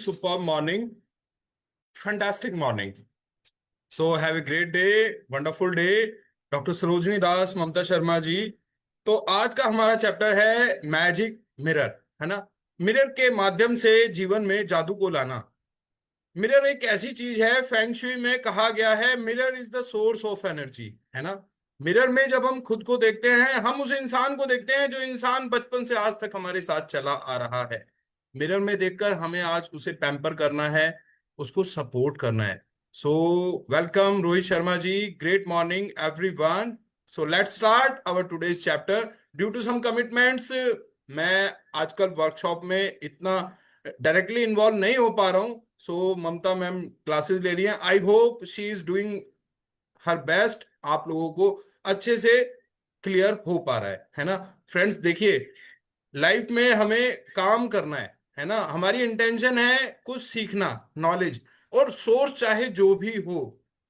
Superb morning, fantastic morning. So have a great day, wonderful day. Doctor Sarojini Das, Mamta Sharma ji. तो आज का हमारा चैप्टर है मैजिक मिरर, है ना। मिरर के माध्यम से जीवन में जादू को लाना। मिरर एक ऐसी चीज है, फेंग शुई में कहा गया है mirror is the source of energy, है ना। मिरर में जब हम खुद को देखते हैं, हम उस इंसान को देखते हैं जो इंसान बचपन से आज तक हमारे साथ चला आ रहा है। मिरर में देखकर हमें आज उसे पैम्पर करना है, उसको सपोर्ट करना है। So welcome Rohit Sharma ji, great morning everyone. So let's start our today's chapter. Due to some commitments मैं आजकल वर्कशॉप में इतना डायरेक्टली इन्वॉल्व नहीं हो पा रहा हूं। सो ममता मैम क्लासेस ले रही हैं। I hope she is doing her best, आप लोगों को अच्छे से क्लियर हो पा रहा है ना। फ्रेंड्स देखिए, लाइफ में हमें काम करना है ना। हमारी इंटेंशन है कुछ सीखना, नॉलेज, और सोर्स चाहे जो भी हो,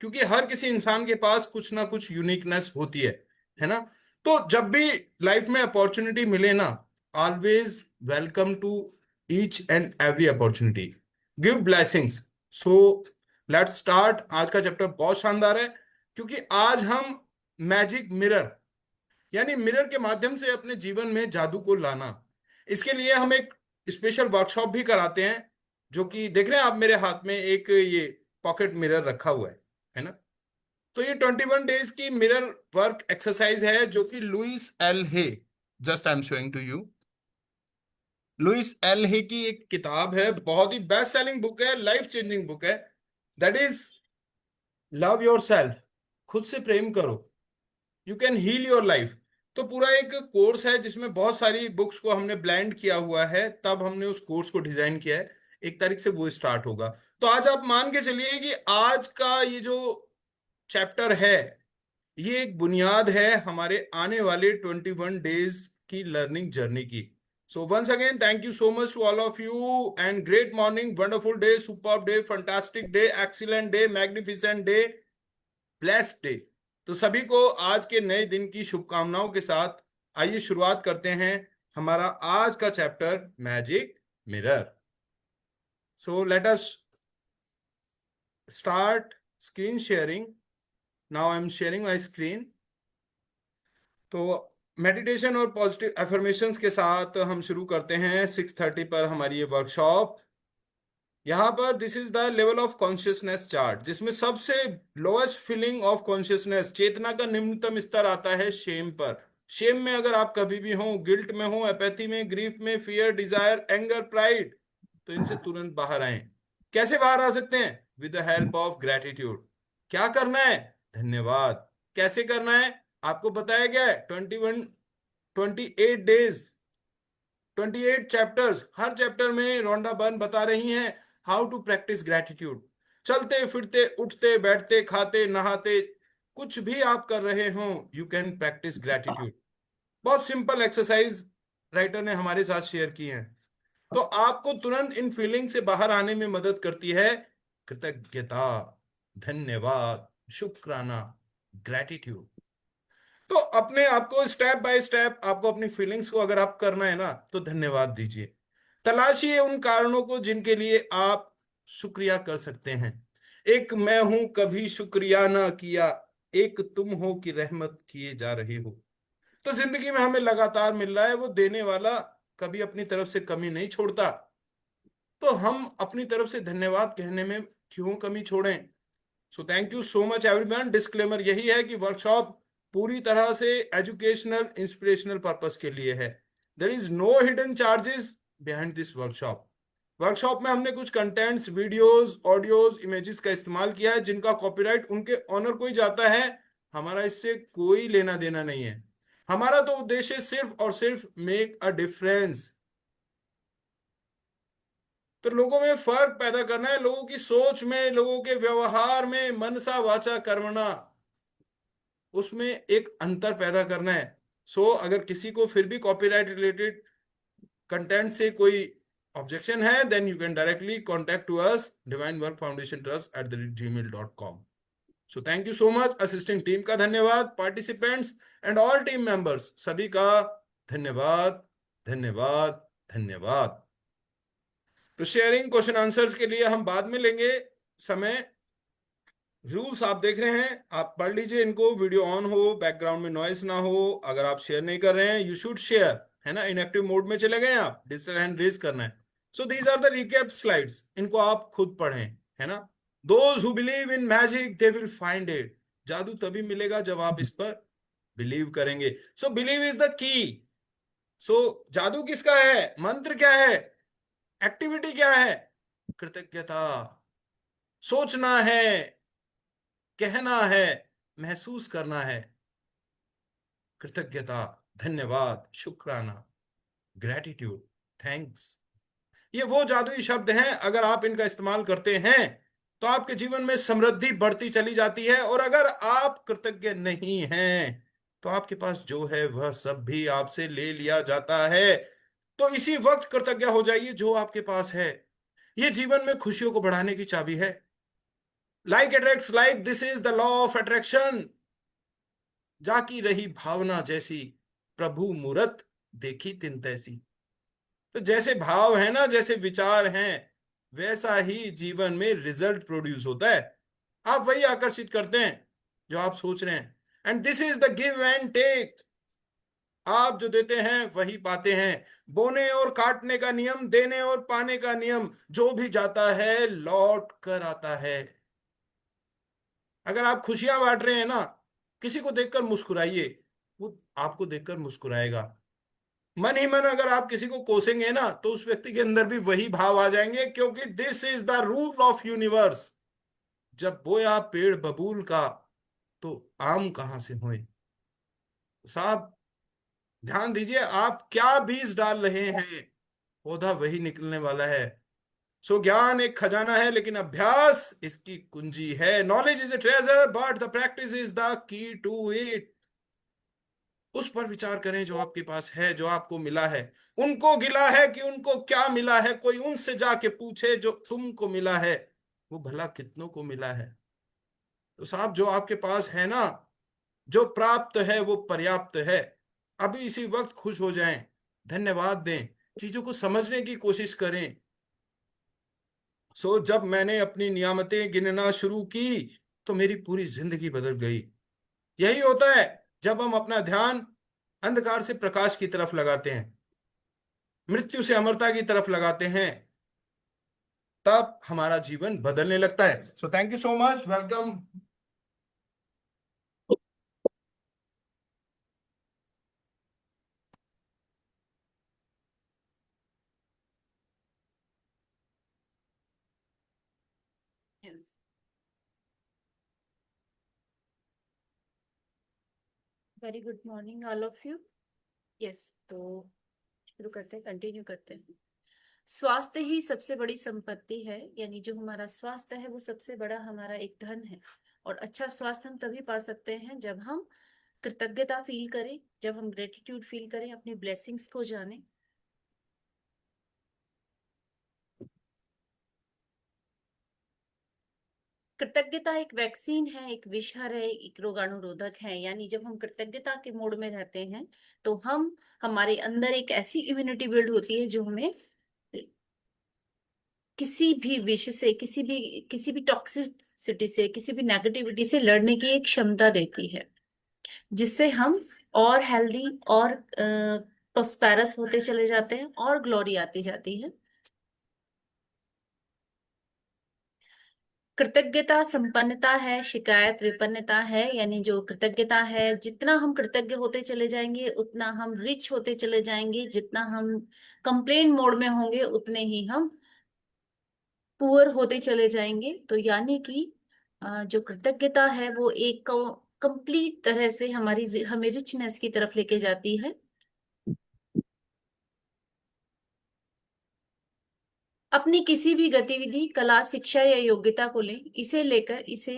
क्योंकि हर किसी इंसान के पास कुछ ना कुछ यूनिकनेस होती है ना। तो जब भी लाइफ में अपॉर्चुनिटी मिले ना, always welcome to each and every opportunity, give blessings. So let's start. आज का चैप्टर बहुत शानदार है, क्योंकि आज हम मैजिक मिरर यानी मिरर के माध्यम से अपने जीवन में जादू को लाना, इसके लिए हम एक स्पेशल वर्कशॉप भी कराते हैं। जो कि देख रहे हैं आप, मेरे हाथ में एक ये पॉकेट मिरर रखा हुआ है ना। तो ये 21 डेज की मिरर वर्क एक्सरसाइज है, जो कि Louise L Hay, just I am showing to you, Louise L Hay की एक किताब है, बहुत ही बेस्ट सेलिंग बुक है, लाइफ चेंजिंग बुक है। That is love your self, खुद से प्रेम करो, you can heal your life. तो पूरा एक कोर्स है जिसमें बहुत सारी बुक्स को हमने ब्लेंड किया हुआ है, तब हमने उस कोर्स को डिजाइन किया है। 1 तारीख से वो स्टार्ट होगा। तो आज आप मान के चलिए कि आज का ये जो चैप्टर है, ये एक बुनियाद है हमारे आने वाले 21 डेज की लर्निंग जर्नी की। So once again thank you so much to all of you, and great morning, wonderful day, superb day, fantastic day, excellent day, magnificent day, blessed day. तो सभी को आज के नए दिन की शुभकामनाओं के साथ आइए शुरुआत करते हैं हमारा आज का chapter magic mirror. So let us start screen sharing. Now I am sharing my screen. तो मेडिटेशन और पॉजिटिव एफर्मेशंस के साथ हम शुरू करते हैं 6:30 पर हमारी ये वर्कशॉप। यहाँ पर this is the level of consciousness chart, जिसमें सबसे लोएस्ट फीलिंग ऑफ कॉन्शियसनेस, चेतना का निम्नतम स्तर आता है शेम पर। शेम में अगर आप कभी भी हो, गिल्ट में हो, एपैथी में, ग्रीफ में, फियर, डिजायर, एंगर, प्राइड, तो इनसे तुरंत बाहर आए। कैसे बाहर आ सकते हैं? With the help of gratitude. क्या करना है? धन्यवाद। कैसे करना है? आपको बताया गया है। 28 डेज, 28 चैप्टर्स, हर चैप्टर में रोंडा बर्न बता रही हैं हाउ टू प्रैक्टिस ग्रेटिट्यूड। चलते फिरते, उठते बैठते, खाते नहाते, कुछ भी आप कर रहे हो, यू कैन प्रैक्टिस ग्रेटिट्यूड। बहुत सिंपल एक्सरसाइज राइटर ने हमारे साथ शेयर की है। तो आपको तुरंत इन फीलिंग से बाहर आने में मदद करती है कृतज्ञता, धन्यवाद, शुक्राना, ग्रेटिट्यूड। तो अपने आप को स्टेप बाय स्टेप, आपको अपनी फीलिंग्स को अगर आप करना है ना, तो धन्यवाद दीजिए। तलाशिए उन कारणों को जिनके लिए आप शुक्रिया कर सकते हैं। एक मैं हूं कभी शुक्रिया ना किया, एक तुम हो कि रहमत किए जा रहे हो। तो जिंदगी में हमें लगातार मिल रहा है, वो देने वाला कभी अपनी तरफ से कमी नहीं छोड़ता। तो हम अपनी तरफ से धन्यवाद कहने में क्यों कमी छोड़ें? सो thank you so much everyone. Disclaimer यही है कि वर्कशॉप पूरी तरह से एजुकेशनल इंस्पिरेशनल पर्पस के लिए है। There is no hidden charges behind this workshop. Workshop में हमने कुछ कंटेंट्स, वीडियोस, ऑडियोज, इमेजेस का इस्तेमाल किया है, जिनका कॉपीराइट उनके ऑनर को ही जाता है। हमारा इससे कोई लेना देना नहीं है। हमारा तो उद्देश्य सिर्फ और सिर्फ मेक अ डिफरेंस। तो लोगों में फर्क पैदा करना है, लोगों की सोच में, लोगों के व्यवहार में, मनसा वाचा कर्मणा, उसमें एक अंतर पैदा करना है। सो अगर किसी को फिर भी कॉपीराइट रिलेटेड कंटेंट से कोई ऑब्जेक्शन है, then you can directly contact to us, divine work foundation trust @gmail.com। So thank you so much. Assisting team का धन्यवाद, participants and all team members, सभी का धन्यवाद, धन्यवाद, धन्यवाद। तो शेयरिंग क्वेश्चन आंसर्स के लिए हम बाद में लेंगे समय। रूल्स आप देख रहे हैं, आप पढ़ लीजिए इनको, वीडियो ऑन हो, बैकग्राउंड में नॉइस ना हो। अगर आप शेयर नहीं कर रहे हैं, यू शुड शेयर, है ना। इनएक्टिव मोड में चले गए आप, डिजिटल हैंड रेज करना है। So these are the recap slides, इनको आप खुद पढ़ें, है ना। Those who believe in magic they will find it. जादू तभी मिलेगा जब आप इस पर बिलीव करेंगे। सो बिलीव इज द की। सो जादू किसका है, मंत्र क्या है, एक्टिविटी क्या है, कृतज्ञता। सोचना है, कहना है, महसूस करना है, कृतज्ञता, धन्यवाद, शुक्राना, ग्रेटिट्यूड, थैंक्स। ये वो जादुई शब्द हैं, अगर आप इनका इस्तेमाल करते हैं तो आपके जीवन में समृद्धि बढ़ती चली जाती है। और अगर आप कृतज्ञ नहीं हैं तो आपके पास जो है वह सब भी आपसे ले लिया जाता है। तो इसी वक्त कृतज्ञ हो जाइए जो आपके पास है। ये जीवन में खुशियों को बढ़ाने की चाबी है। Like attracts like, this is the law of attraction. जाकी रही भावना जैसी, प्रभु मूरत देखी तिन तैसी। तो जैसे भाव है ना, जैसे विचार हैं, वैसा ही जीवन में रिजल्ट प्रोड्यूस होता है। आप वही आकर्षित करते हैं जो आप सोच रहे हैं। And this is the give and take. आप जो देते हैं वही पाते हैं। बोने और काटने का नियम, देने और पाने का नियम, जो भी जाता है लौट कर आता है। अगर आप खुशियां बांट रहे हैं ना, किसी को देखकर मुस्कुराइए, वो आपको देखकर मुस्कुराएगा। मन ही मन अगर आप किसी को कोसेंगे ना, तो उस व्यक्ति के अंदर भी वही भाव आ जाएंगे, क्योंकि this is the rule of universe. जब बोया पेड़ बबूल का, तो आम कहां से होए। साहब ध्यान दीजिए, आप क्या बीज डाल रहे हैं, पौधा वही निकलने वाला है। सो ज्ञान एक खजाना है, लेकिन अभ्यास इसकी कुंजी है। Knowledge is a treasure but the practice is the key to it. उस पर विचार करें जो आपके पास है, जो आपको मिला है। उनको गिला है कि उनको क्या मिला है, कोई उनसे जाके पूछे जो तुमको मिला है, वो भला कितनों को मिला है। तो साहब जो आपके पास है ना, जो प्राप्त है वो पर्याप्त है। अभी इसी वक्त खुश हो जाएं, धन्यवाद दें, चीजों को समझने की कोशिश करें। जब मैंने अपनी नियामतें गिनना शुरू की तो मेरी पूरी जिंदगी बदल गई। यही होता है जब हम अपना ध्यान अंधकार से प्रकाश की तरफ लगाते हैं, मृत्यु से अमरता की तरफ लगाते हैं, तब हमारा जीवन बदलने लगता है। सो thank you so much, welcome. Yes. Very good morning all of you. Yes, तो शुरू करते हैं, कंटिन्यू करते हैं। स्वास्थ्य ही सबसे बड़ी संपत्ति है, यानी जो हमारा स्वास्थ्य है वो सबसे बड़ा हमारा एक धन है। और अच्छा स्वास्थ्य हम तभी पा सकते हैं जब हम कृतज्ञता फील करें, जब हम ग्रेटिट्यूड फील करें, अपनी ब्लेसिंग्स को जानें। कृतज्ञता एक वैक्सीन है, एक विषहर है, एक रोगाणुरोधक है। यानी जब हम कृतज्ञता के मोड में रहते हैं तो हम हमारे अंदर एक ऐसी इम्यूनिटी बिल्ड होती है जो हमें किसी भी विष से, किसी भी टॉक्सिसिटी से, किसी भी नेगेटिविटी से लड़ने की एक क्षमता देती है, जिससे हम और हेल्दी और प्रोस्पेरस होते चले जाते हैं और ग्लोरी आती जाती है। कृतज्ञता संपन्नता है, शिकायत विपन्नता है। यानी जो कृतज्ञता है, जितना हम कृतज्ञ होते चले जाएंगे उतना हम रिच होते चले जाएंगे, जितना हम कंप्लेन मोड में होंगे उतने ही हम पुअर होते चले जाएंगे। तो यानी कि जो कृतज्ञता है वो एक कंप्लीट तरह से हमारी हमें रिचनेस की तरफ लेके जाती है। अपनी किसी भी गतिविधि, कला, शिक्षा या योग्यता को लें, इसे लेकर इसे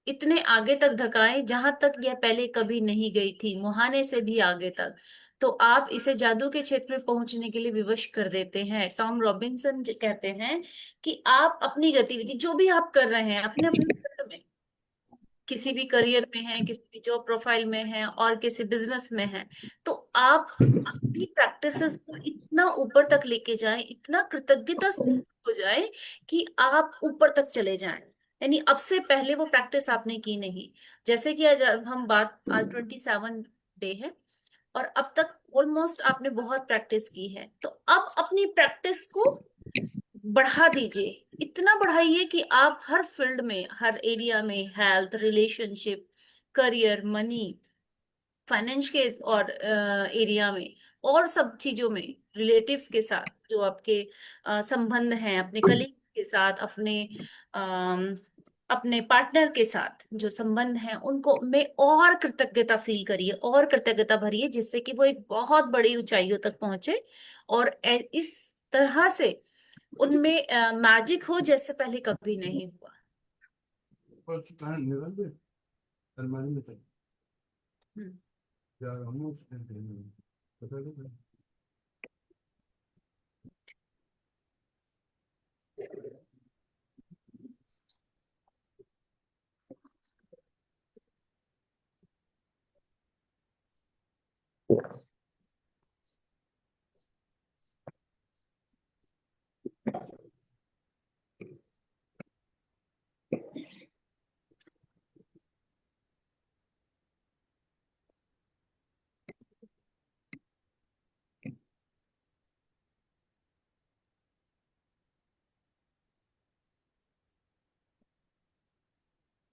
इतने आगे तक धकाएं जहां तक यह पहले कभी नहीं गई थी, मुहाने से भी आगे तक। तो आप इसे जादू के क्षेत्र में पहुंचने के लिए विवश कर देते हैं। टॉम रॉबिन्सन कहते हैं कि आप अपनी गतिविधि जो भी आप कर रहे हैं अपने अपने क्षेत्र में, किसी भी करियर में है, किसी भी जॉब प्रोफाइल में है, और किसी बिजनेस में है, तो आप अपनी प्रैक्टिसेस को इतना ऊपर तक लेके जाएं, इतना कृतज्ञता से हो जाए कि आप ऊपर तक चले जाएं। यानी अब से पहले वो प्रैक्टिस आपने की नहीं। जैसे कि आज 27 डे है, और अब तक ऑलमोस्ट आपने बहुत प्रैक्टिस की है, तो अब अपनी प्रैक्टिस को बढ़ा दीजिए। इतना बढ़ाइए कि आप हर फील्ड में, हर एरिया में, health, relationship, career, money, finance के और एरिया में, और सब चीजों में, रिलेटिव्स के साथ जो आपके संबंध हैं, अपने कलीग के साथ, अम, अपने पार्टनर के साथ जो संबंध हैं, उनको में और कृतज्ञता फील करिए, और कृतज्ञता भरिए, जिससे कि वो एक बहुत बड़ी ऊंचाइयों तक पहुंचे, और इस तरह से उनमें मैजिक हो जैसे पहले कभी नहीं हुआ। हम्म।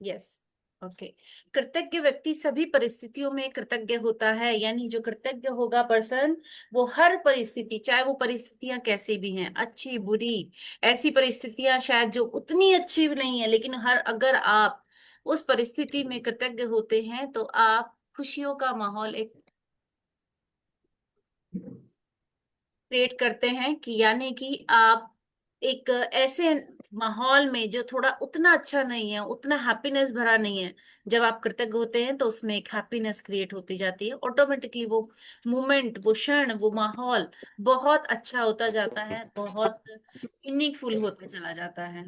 यस। ओके। कृतज्ञ व्यक्ति सभी परिस्थितियों में कृतज्ञ होता है, यानी जो कृतज्ञ होगा पर्सन, वो हर परिस्थिति, चाहे वो परिस्थितियां कैसी भी हैं, अच्छी बुरी, ऐसी परिस्थितियां शायद जो उतनी अच्छी भी नहीं है, लेकिन हर अगर आप उस परिस्थिति में कृतज्ञ होते हैं, तो आप खुशियों का माहौल एक क्रिएट करते हैं, कि यानी कि आप एक ऐसे माहौल में जो थोड़ा उतना अच्छा नहीं है, उतना हैप्पीनेस भरा नहीं है, जब आप कृतज्ञ होते हैं तो उसमें एक हैप्पीनेस क्रिएट होती जाती है ऑटोमेटिकली। वो मोमेंट, वो क्षण, वो माहौल बहुत अच्छा होता जाता है, बहुत मीनिंगफुल होता चला जाता है।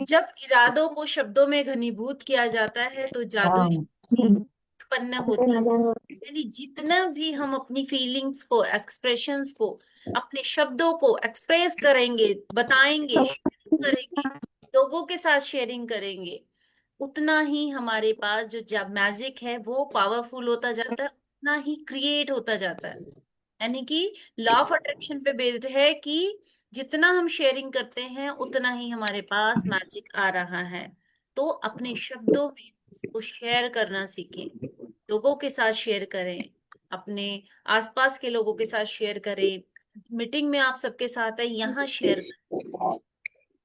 जब इरादों को शब्दों में घनीभूत किया जाता है तो जादुई शक्ति उत्पन्न होती है। यानी जितना भी हम अपनी फीलिंग्स को, एक्सप्रेशंस को, अपने शब्दों को एक्सप्रेस करेंगे, बताएंगे, शेयरिंग करेंगे, लोगों के साथ शेयरिंग करेंगे, उतना ही हमारे पास जो जब मैजिक है वो पावरफुल होता जाता है, उतना ही क्रिएट होता जाता है। यानी कि लॉ ऑफ अट्रैक्शन पे बेस्ड है कि जितना हम शेयरिंग करते हैं, उतना ही हमारे पास मैजिक आ रहा है। तो अपने शब्दों में उसको शेयर करना सीखें, लोगों के साथ शेयर करें, अपने आसपास के लोगों के साथ शेयर करें, मीटिंग में आप सबके साथ है यहाँ शेयर करें।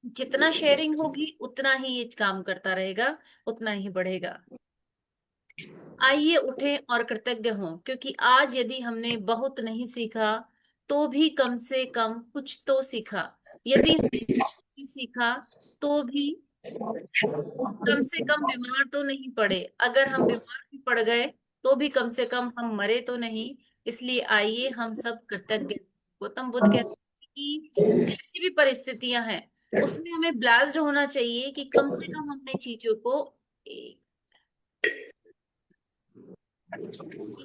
जितना शेयरिंग होगी उतना ही ये काम करता रहेगा, उतना ही बढ़ेगा। आइए उठें और कृतज्ञ हों, क्योंकि आज यदि हमने बहुत नहीं सीखा, तो भी कम से कम कुछ तो सीखा। यदि हमने कुछ नहीं सीखा, तो भी कम से कम बीमार तो नहीं पड़े। अगर हम बीमार भी पड़ गए, तो भी कम से कम हम मरे तो नहीं। इसलिए आइए हम सब कृतज्ञ। गौतम बुद्ध कहते हैं कि जैसी भी परिस्थितियां हैं, उसमें हमें ब्लास्ड होना चाहिए कि कम से कम हमने चीजों को, कि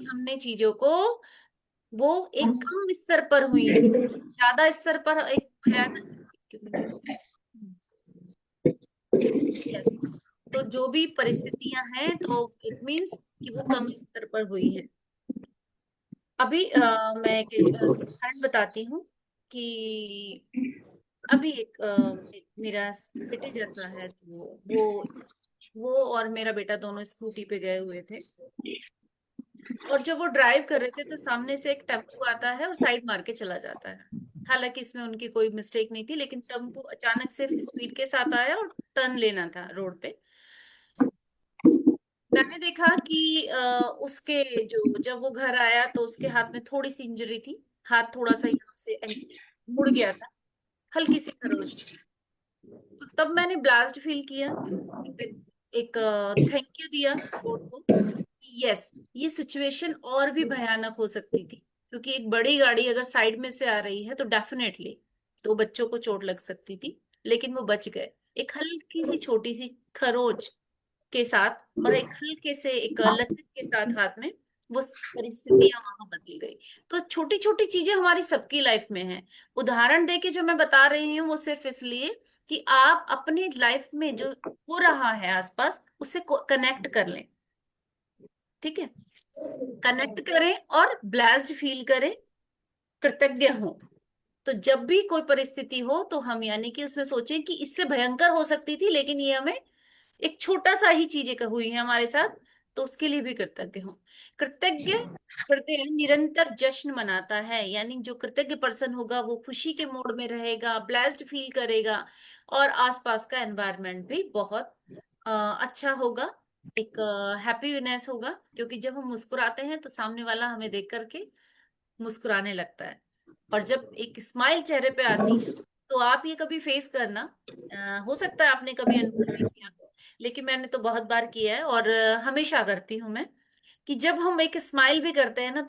हमने चीजों को, वो एक कम स्तर पर हुई है, ज्यादा स्तर पर एक भयानक, एक मिनट, यस, तो जो भी परिस्थितियां हैं, तो इट मीन्स कि वो कम स्तर पर हुई है। अभी मैं एक उदाहरण बताती हूँ कि अभी एक मेरा बेटे जैसा है, तो वो और मेरा बेटा दोनों स्कूटी पे गए हुए थे, और जब वो ड्राइव कर रहे थे तो सामने से एक टेम्पो आता है और साइड मार के चला जाता है। हालांकि इसमें उनकी कोई मिस्टेक नहीं थी, लेकिन टेम्पो अचानक से स्पीड के साथ आया और टर्न लेना था रोड पे। मैंने देखा कि उसके जो जब वो घर आया तो उसके हाथ में थोड़ी सी इंजरी थी, हाथ थोड़ा सा यहाँ से मुड़ गया था, हल्की सी खरोच थी। तो तब मैंने ब्लास्ट फील किया, एक थैंक यू दिया गॉड को। यस, ये सिचुएशन और भी भयानक हो सकती थी, क्योंकि एक बड़ी गाड़ी अगर साइड में से आ रही है तो डेफिनेटली दो बच्चों को चोट लग सकती थी, लेकिन वो बच गए। एक हल्की सी छोटी सी खरोच के साथ और एक हल्के से एक लचक के साथ हाथ में, वो परिस्थितियां वहां बदल गई। तो छोटी छोटी चीजें हमारी सबकी लाइफ में हैं। उदाहरण देके जो मैं बता रही हूँ वो सिर्फ इसलिए कि आप अपनी लाइफ में जो हो रहा है आसपास उससे कनेक्ट कर लें। ठीक है, कनेक्ट करें और ब्लेस्ड फील करें, कृतज्ञ हो। तो जब भी कोई परिस्थिति हो तो हम यानी कि उसमें सोचें कि इससे भयंकर हो सकती थी, लेकिन ये हमें एक छोटा सा ही चीजें हुई है हमारे साथ, तो उसके लिए भी कृतज्ञ हो। कृतज्ञ हृदय निरंतर जश्न मनाता है, यानी जो कृतज्ञ पर्सन होगा वो खुशी के मोड में रहेगा, ब्लेस्ड फील करेगा, और आसपास का एनवायरनमेंट भी बहुत अच्छा होगा, एक हैप्पीनेस होगा, क्योंकि जब हम मुस्कुराते हैं तो सामने वाला हमें देख करके मुस्कुराने लगता है। और जब एक स्माइल चेहरे पे आती है, तो आप ये कभी फेस करना, हो सकता है आपने कभी अनुभव नहीं किया, लेकिन मैंने तो बहुत बार किया है, और हमेशा करती हूँ मैं, कि जब हम एक स्माइल भी करते हैं ना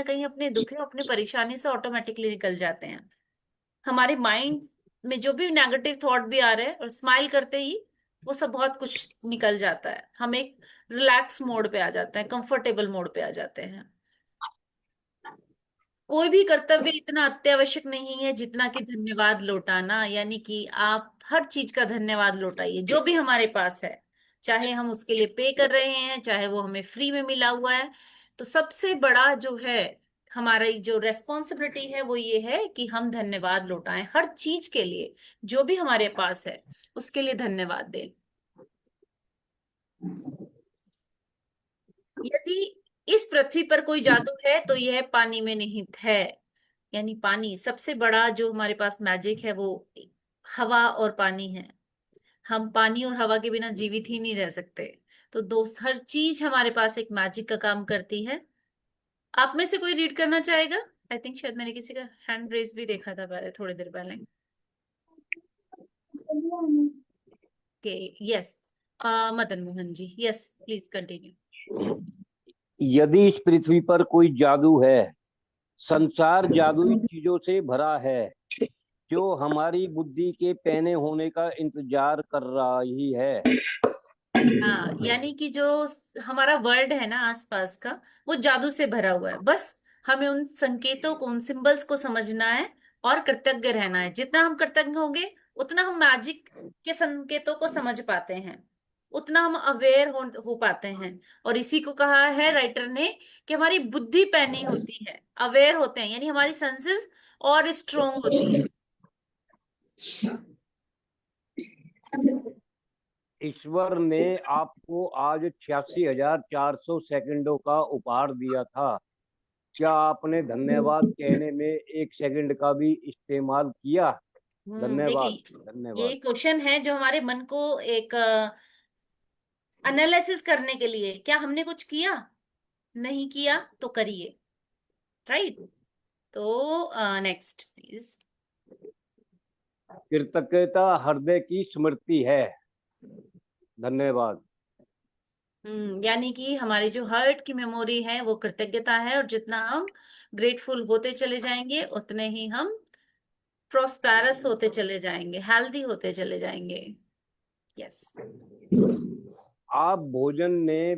कहीं अपने दुख अपने परेशानी से ऑटोमेटिकली निकल जाते हैं। हमारे माइंड में जो भी नेगेटिव थॉट भी आ रहे हैं, और स्माइल करते ही वो सब बहुत कुछ निकल जाता है, हम एक रिलैक्स मोड पे आ जाते हैं, कंफर्टेबल मोड पे आ जाते हैं। कोई भी कर्तव्य इतना अत्यावश्यक नहीं है जितना कि धन्यवाद लौटाना, यानी कि आप हर चीज का धन्यवाद लौटाइए जो भी हमारे पास है, चाहे हम उसके लिए पे कर रहे हैं, चाहे वो हमें फ्री में मिला हुआ है। तो सबसे बड़ा जो है हमारी जो रेस्पॉन्सिबिलिटी है वो ये है कि हम धन्यवाद लौटाएं हर चीज के लिए, जो भी हमारे पास है उसके लिए धन्यवाद दें। यदि इस पृथ्वी पर कोई जादू है तो यह पानी में निहित है, यानी पानी सबसे बड़ा जो हमारे पास मैजिक है वो हवा और पानी है। हम पानी और हवा के बिना जीवित ही नहीं रह सकते। तो दोस्त, हर चीज हमारे पास एक मैजिक का काम करती है। आप में से कोई रीड करना चाहेगा? आई थिंक शायद मैंने किसी का हैंड रेज भी देखा था पहले, थोड़ी देर पहले। Okay yes, Madan Mohan ji, yes please continue. यदि इस पृथ्वी पर कोई जादू है, संसार जादुई चीजों से भरा है जो हमारी बुद्धि के पैने होने का इंतजार कर रही है। हाँ, यानी कि जो हमारा वर्ल्ड है ना आसपास का, वो जादू से भरा हुआ है। बस हमें उन संकेतों को, उन सिंबल्स को समझना है और कृतज्ञ रहना है। जितना हम कृतज्ञ होंगे उतना हम मैजिक के संकेतों को समझ पाते हैं, उतना हम अवेयर हो पाते हैं। और इसी को कहा है राइटर ने कि हमारी बुद्धि पैनी होती है, अवेयर होते हैं, यानी हमारी सेंसेस और स्ट्रोंग होती है। ईश्वर ने आपको आज 86,400 सेकंडों का उपहार दिया था। क्या आपने धन्यवाद कहने में एक सेकंड का भी इस्तेमाल किया? धन्यवाद, देखिए, ये धन्यवाद। क्वेश्चन है जो हमारे मन को एक एनालिसिस करने के लिए, क्या हमने कुछ किया? नहीं किया तो करिए, राइट? तो नेक्स्ट प्लीज। कृतज्ञता हृदय की स्मृति है। धन्यवाद। यानी कि हमारी जो हार्ट की मेमोरी है वो कृतज्ञता है, और जितना हम ग्रेटफुल होते चले जाएंगे उतने ही हम प्रोस्पेरस होते चले जाएंगे, हेल्दी होते चले जाएंगे। यस। आप भोजन ने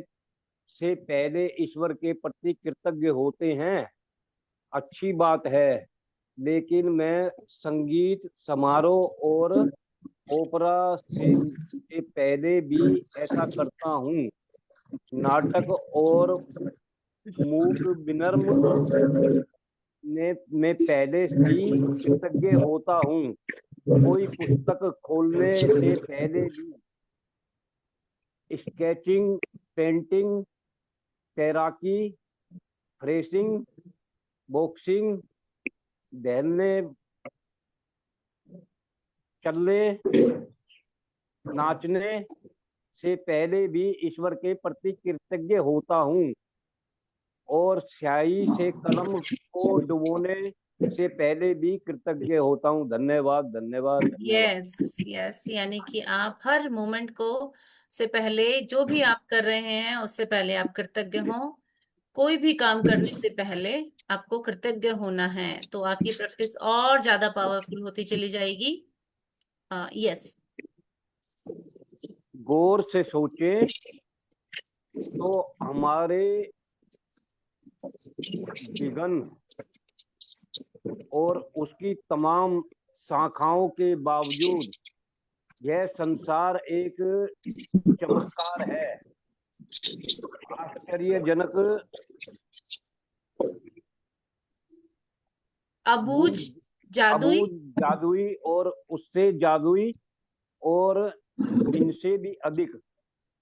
से पहले ईश्वर के प्रति कृतज्ञ होते हैं। अच्छी बात है, लेकिन मैं संगीत समारोह और ओपेरा से पहले भी ऐसा करता हूँ। नाटक और मूक विनम्र ने मैं पहले भी कृतज्ञ होता हूँ। कोई पुस्तक खोलने से पहले भी स्केचिंग, पेंटिंग, तैराकी, फ्रेसिंग, बॉक्सिंग, दहलने, चलने, नाचने से पहले भी ईश्वर के प्रति कृतज्ञ होता हूँ। और स्याही से कलम को डुबोने से पहले भी कृतज्ञ होता हूँ। धन्यवाद, धन्यवाद, धन्यवाद। यस यस, यानी कि आप हर मोमेंट को से पहले, जो भी आप कर रहे हैं उससे पहले आप कृतज्ञ हो। कोई भी काम करने से पहले आपको कृतज्ञ होना है, तो आपकी प्रैक्टिस और ज्यादा पावरफुल होती चली जाएगी। यस। गौर से सोचें तो हमारे विघन और उसकी तमाम शाखाओं के बावजूद यह संसार एक चमत्कार है, आश्चर्यजनक, अबूझ, जादुई। अबूझ, जादुई और उससे जादुई और इनसे भी अधिक।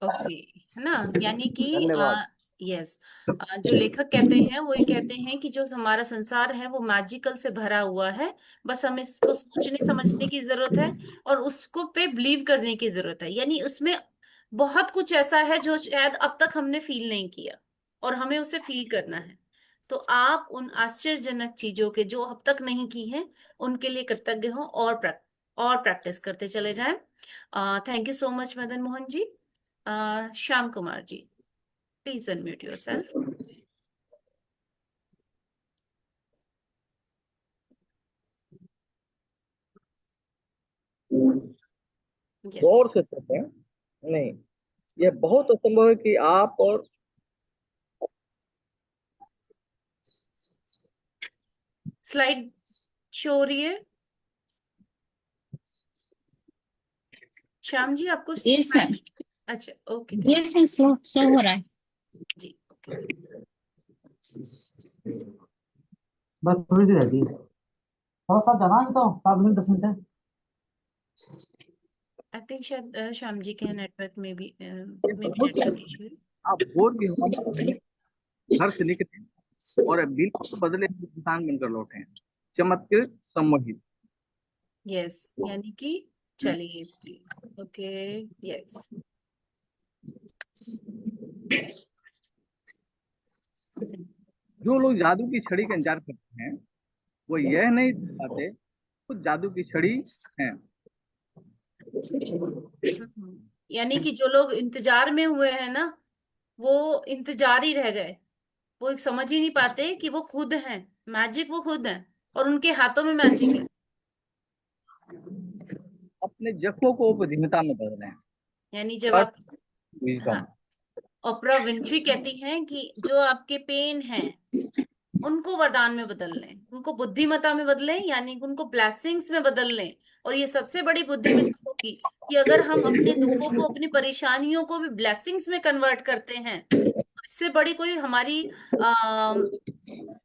ओके, है ना। यानी कि धन्यवाद। यस, जो लेखक कहते हैं वो ये कहते हैं कि जो हमारा संसार है वो मैजिकल से भरा हुआ है। बस हमें इसको सोचने समझने की जरूरत है और उसको पे बिलीव करने की जरूरत है। यानी उसमें बहुत कुछ ऐसा है जो शायद अब तक हमने फील नहीं किया और हमें उसे फील करना है। तो आप उन आश्चर्यजनक चीजों के जो अब तक नहीं की हैं उनके लिए कृतज्ञ हो और और प्रैक्टिस करते चले जाएं। Thank you so much Madan Mohan ji. Shyam Kumar ji, please unmute yourself. Yes. गौर से सोचें। नहीं, यह बहुत असंभव है कि आप और स्लाइड शो हो रही है श्याम जी आपको? Yes sir. अच्छा, ओके, यस सर, शो हो रहा है। जी, ओके। बस थोड़ी सी रहती है, थोड़ा सा जाना है तो 5 मिनट 10 मिनट है। आई थिंक शायद श्याम जी के नेटवर्क में भी बहुत नेटवर्क इशू है। आप बोर भी हो, घर से निकले और बिल्कुल बदले इंसान बनकर लौटे हैं, चमत्कृत सम्मोहित। यस, यानी कि चलिए, ओके, यस। जो लोग जादू की छड़ी का इंतजार करते हैं वो यह नहीं पाते कुछ जादू की छड़ी है। यानी कि जो लोग इंतजार में हुए हैं ना, वो इंतजार ही रह गए। वो एक समझ ही नहीं पाते कि वो खुद हैं, मैजिक वो खुद हैं और उनके हाथों में मैजिक है। अपने जख्मों को बुद्धिमत्ता में बदलें। यानी जब आप, अर्थ विजडम। हाँ, ओपरा विंफ्री कहती हैं कि जो आपके पेन हैं उनको वरदान में बदल लें, उनको बुद्धिमत्ता में बदलें, यानी कि उनको ब्लेसिंग्स में बदल लें। और ये सबसे बड़ी बुद्धिमत्ता होगी कि अगर हम अपने दुखों को, अपनी परेशानियों को भी ब्लेसिंग्स में कन्वर्ट करते हैं, इससे बड़ी कोई हमारी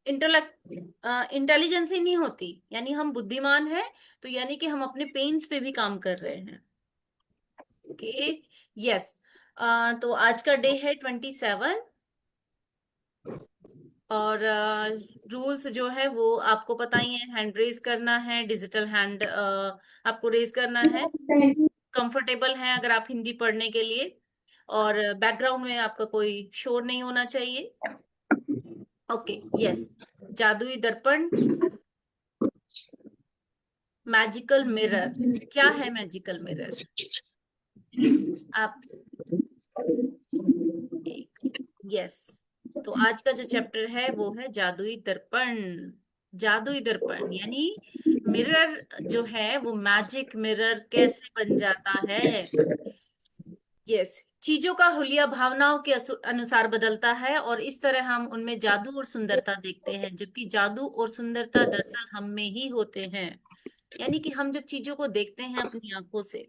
इंटेलेक्ट इंटेलिजेंस ही नहीं होती। यानी हम बुद्धिमान हैं, तो यानी कि हम अपने पेन्स पे भी काम कर रहे हैं। Okay, yes. तो आज का डे है 27 और रूल्स जो है वो आपको पता ही है। हैंड रेज करना है, डिजिटल हैंड आपको रेज करना है। कंफर्टेबल है अगर आप हिंदी पढ़ने के लिए, और बैकग्राउंड में आपका कोई शोर नहीं होना चाहिए। Okay, yes. जादुई दर्पण, मैजिकल मिरर। क्या है मैजिकल मिरर? आप, यस। तो आज का जो चैप्टर है वो है जादुई दर्पण। जादुई दर्पण यानी मिरर जो है वो मैजिक मिरर कैसे बन जाता है। यस, चीजों का हुलिया भावनाओं के अनुसार बदलता है और इस तरह हम उनमें जादू और सुंदरता देखते हैं, जबकि जादू और सुंदरता दरअसल हम में ही होते हैं। यानी कि हम जब चीजों को देखते हैं अपनी आंखों से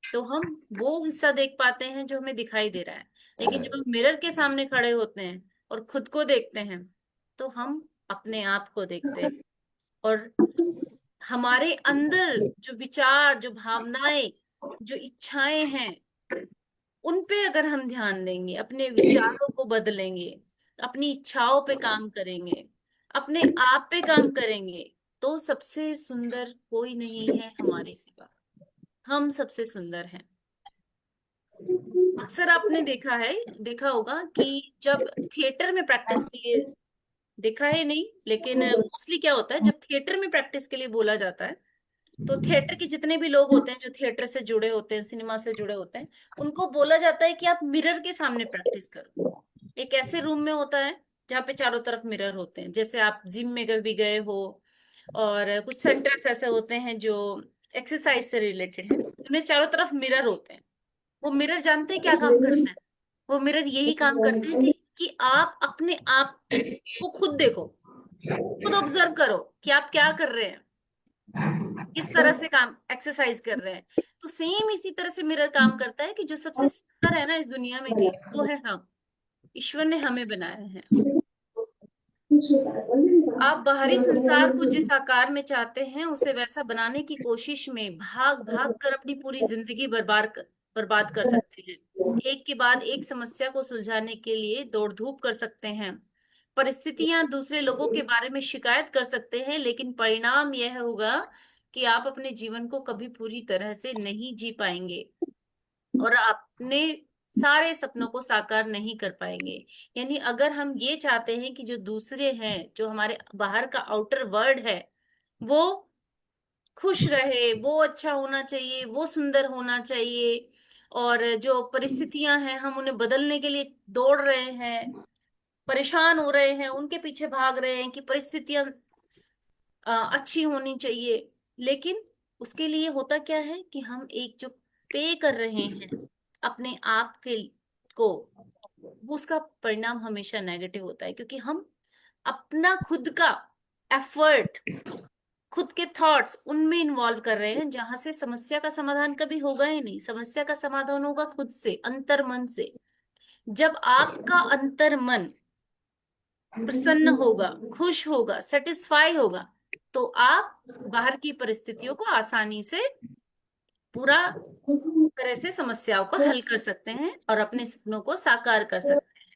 तो हम वो हिस्सा देख पाते हैं जो हमें दिखाई दे रहा है, लेकिन जब हम मिरर के सामने खड़े होते हैं और खुद को देखते हैं तो हम अपने आप को देखते हैं। और हमारे अंदर जो विचार, जो भावनाएं, जो इच्छाएं हैं, उन पे अगर हम ध्यान देंगे, अपने विचारों को बदलेंगे, अपनी इच्छाओं पे काम करेंगे, अपने आप पे काम करेंगे, तो सबसे सुंदर कोई नहीं है हमारे सिवा। हम सबसे सुंदर हैं। अक्सर आपने देखा होगा कि जब थिएटर में प्रैक्टिस के लिए, देखा है नहीं, लेकिन मोस्टली क्या होता है जब थिएटर में प्रैक्टिस के लिए बोला जाता है तो थिएटर के जितने भी लोग होते हैं जो थिएटर से जुड़े होते हैं, सिनेमा से जुड़े होते हैं, उनको बोला जाता है कि आप मिरर के सामने प्रैक्टिस करो। एक ऐसे रूम में होता है जहाँ पे चारों तरफ मिरर होते हैं, जैसे आप जिम में कभी गए हो, और कुछ सेंटर्स ऐसे होते हैं जो एक्सरसाइज से रिलेटेड है, उनमें चारों तरफ मिरर होते हैं। वो मिरर जानते हैं क्या काम करता है? वो मिरर यही काम करते हैं कि आप अपने आप को खुद देखो, खुद ऑब्जर्व करो कि आप क्या कर रहे हैं, किस तरह से काम एक्सरसाइज कर रहे हैं। तो सेम इसी तरह से मिरर काम करता है कि जो सबसे सुंदर है ना इस दुनिया में जी, वो है हम। ईश्वर ने हमें बनाया है। आप बाहरी संसार को जिस आकार में चाहते हैं उसे वैसा बनाने की कोशिश में भाग भाग कर अपनी पूरी जिंदगी बर्बाद कर सकते हैं। एक के बाद एक समस्या को सुलझाने के लिए दौड़ धूप कर सकते हैं, परिस्थितियां दूसरे लोगों के बारे में शिकायत कर सकते हैं, लेकिन परिणाम यह होगा कि आप अपने जीवन को कभी पूरी तरह से नहीं जी पाएंगे और अपने सारे सपनों को साकार नहीं कर पाएंगे। यानी अगर हम ये चाहते हैं कि जो दूसरे हैं, जो हमारे बाहर का आउटर वर्ल्ड है, वो खुश रहे, वो अच्छा होना चाहिए, वो सुंदर होना चाहिए, और जो परिस्थितियां हैं हम उन्हें बदलने के लिए दौड़ रहे हैं, परेशान हो रहे हैं, उनके पीछे भाग रहे हैं कि परिस्थितियां अच्छी होनी चाहिए। लेकिन उसके लिए होता क्या है कि हम एक जो पे कर रहे हैं अपने आप के को, वो उसका परिणाम हमेशा नेगेटिव होता है, क्योंकि हम अपना खुद का एफर्ट, खुद के थॉट्स उनमें इन्वॉल्व कर रहे हैं, जहां से समस्या का समाधान कभी होगा ही नहीं। समस्या का समाधान होगा खुद से, अंतर मन से। जब आपका अंतर मन प्रसन्न होगा, खुश होगा, सेटिस्फाई होगा, तो आप बाहर की परिस्थितियों को आसानी से पूरा तरह से समस्याओं को हल कर सकते हैं और अपने सपनों को साकार कर सकते हैं।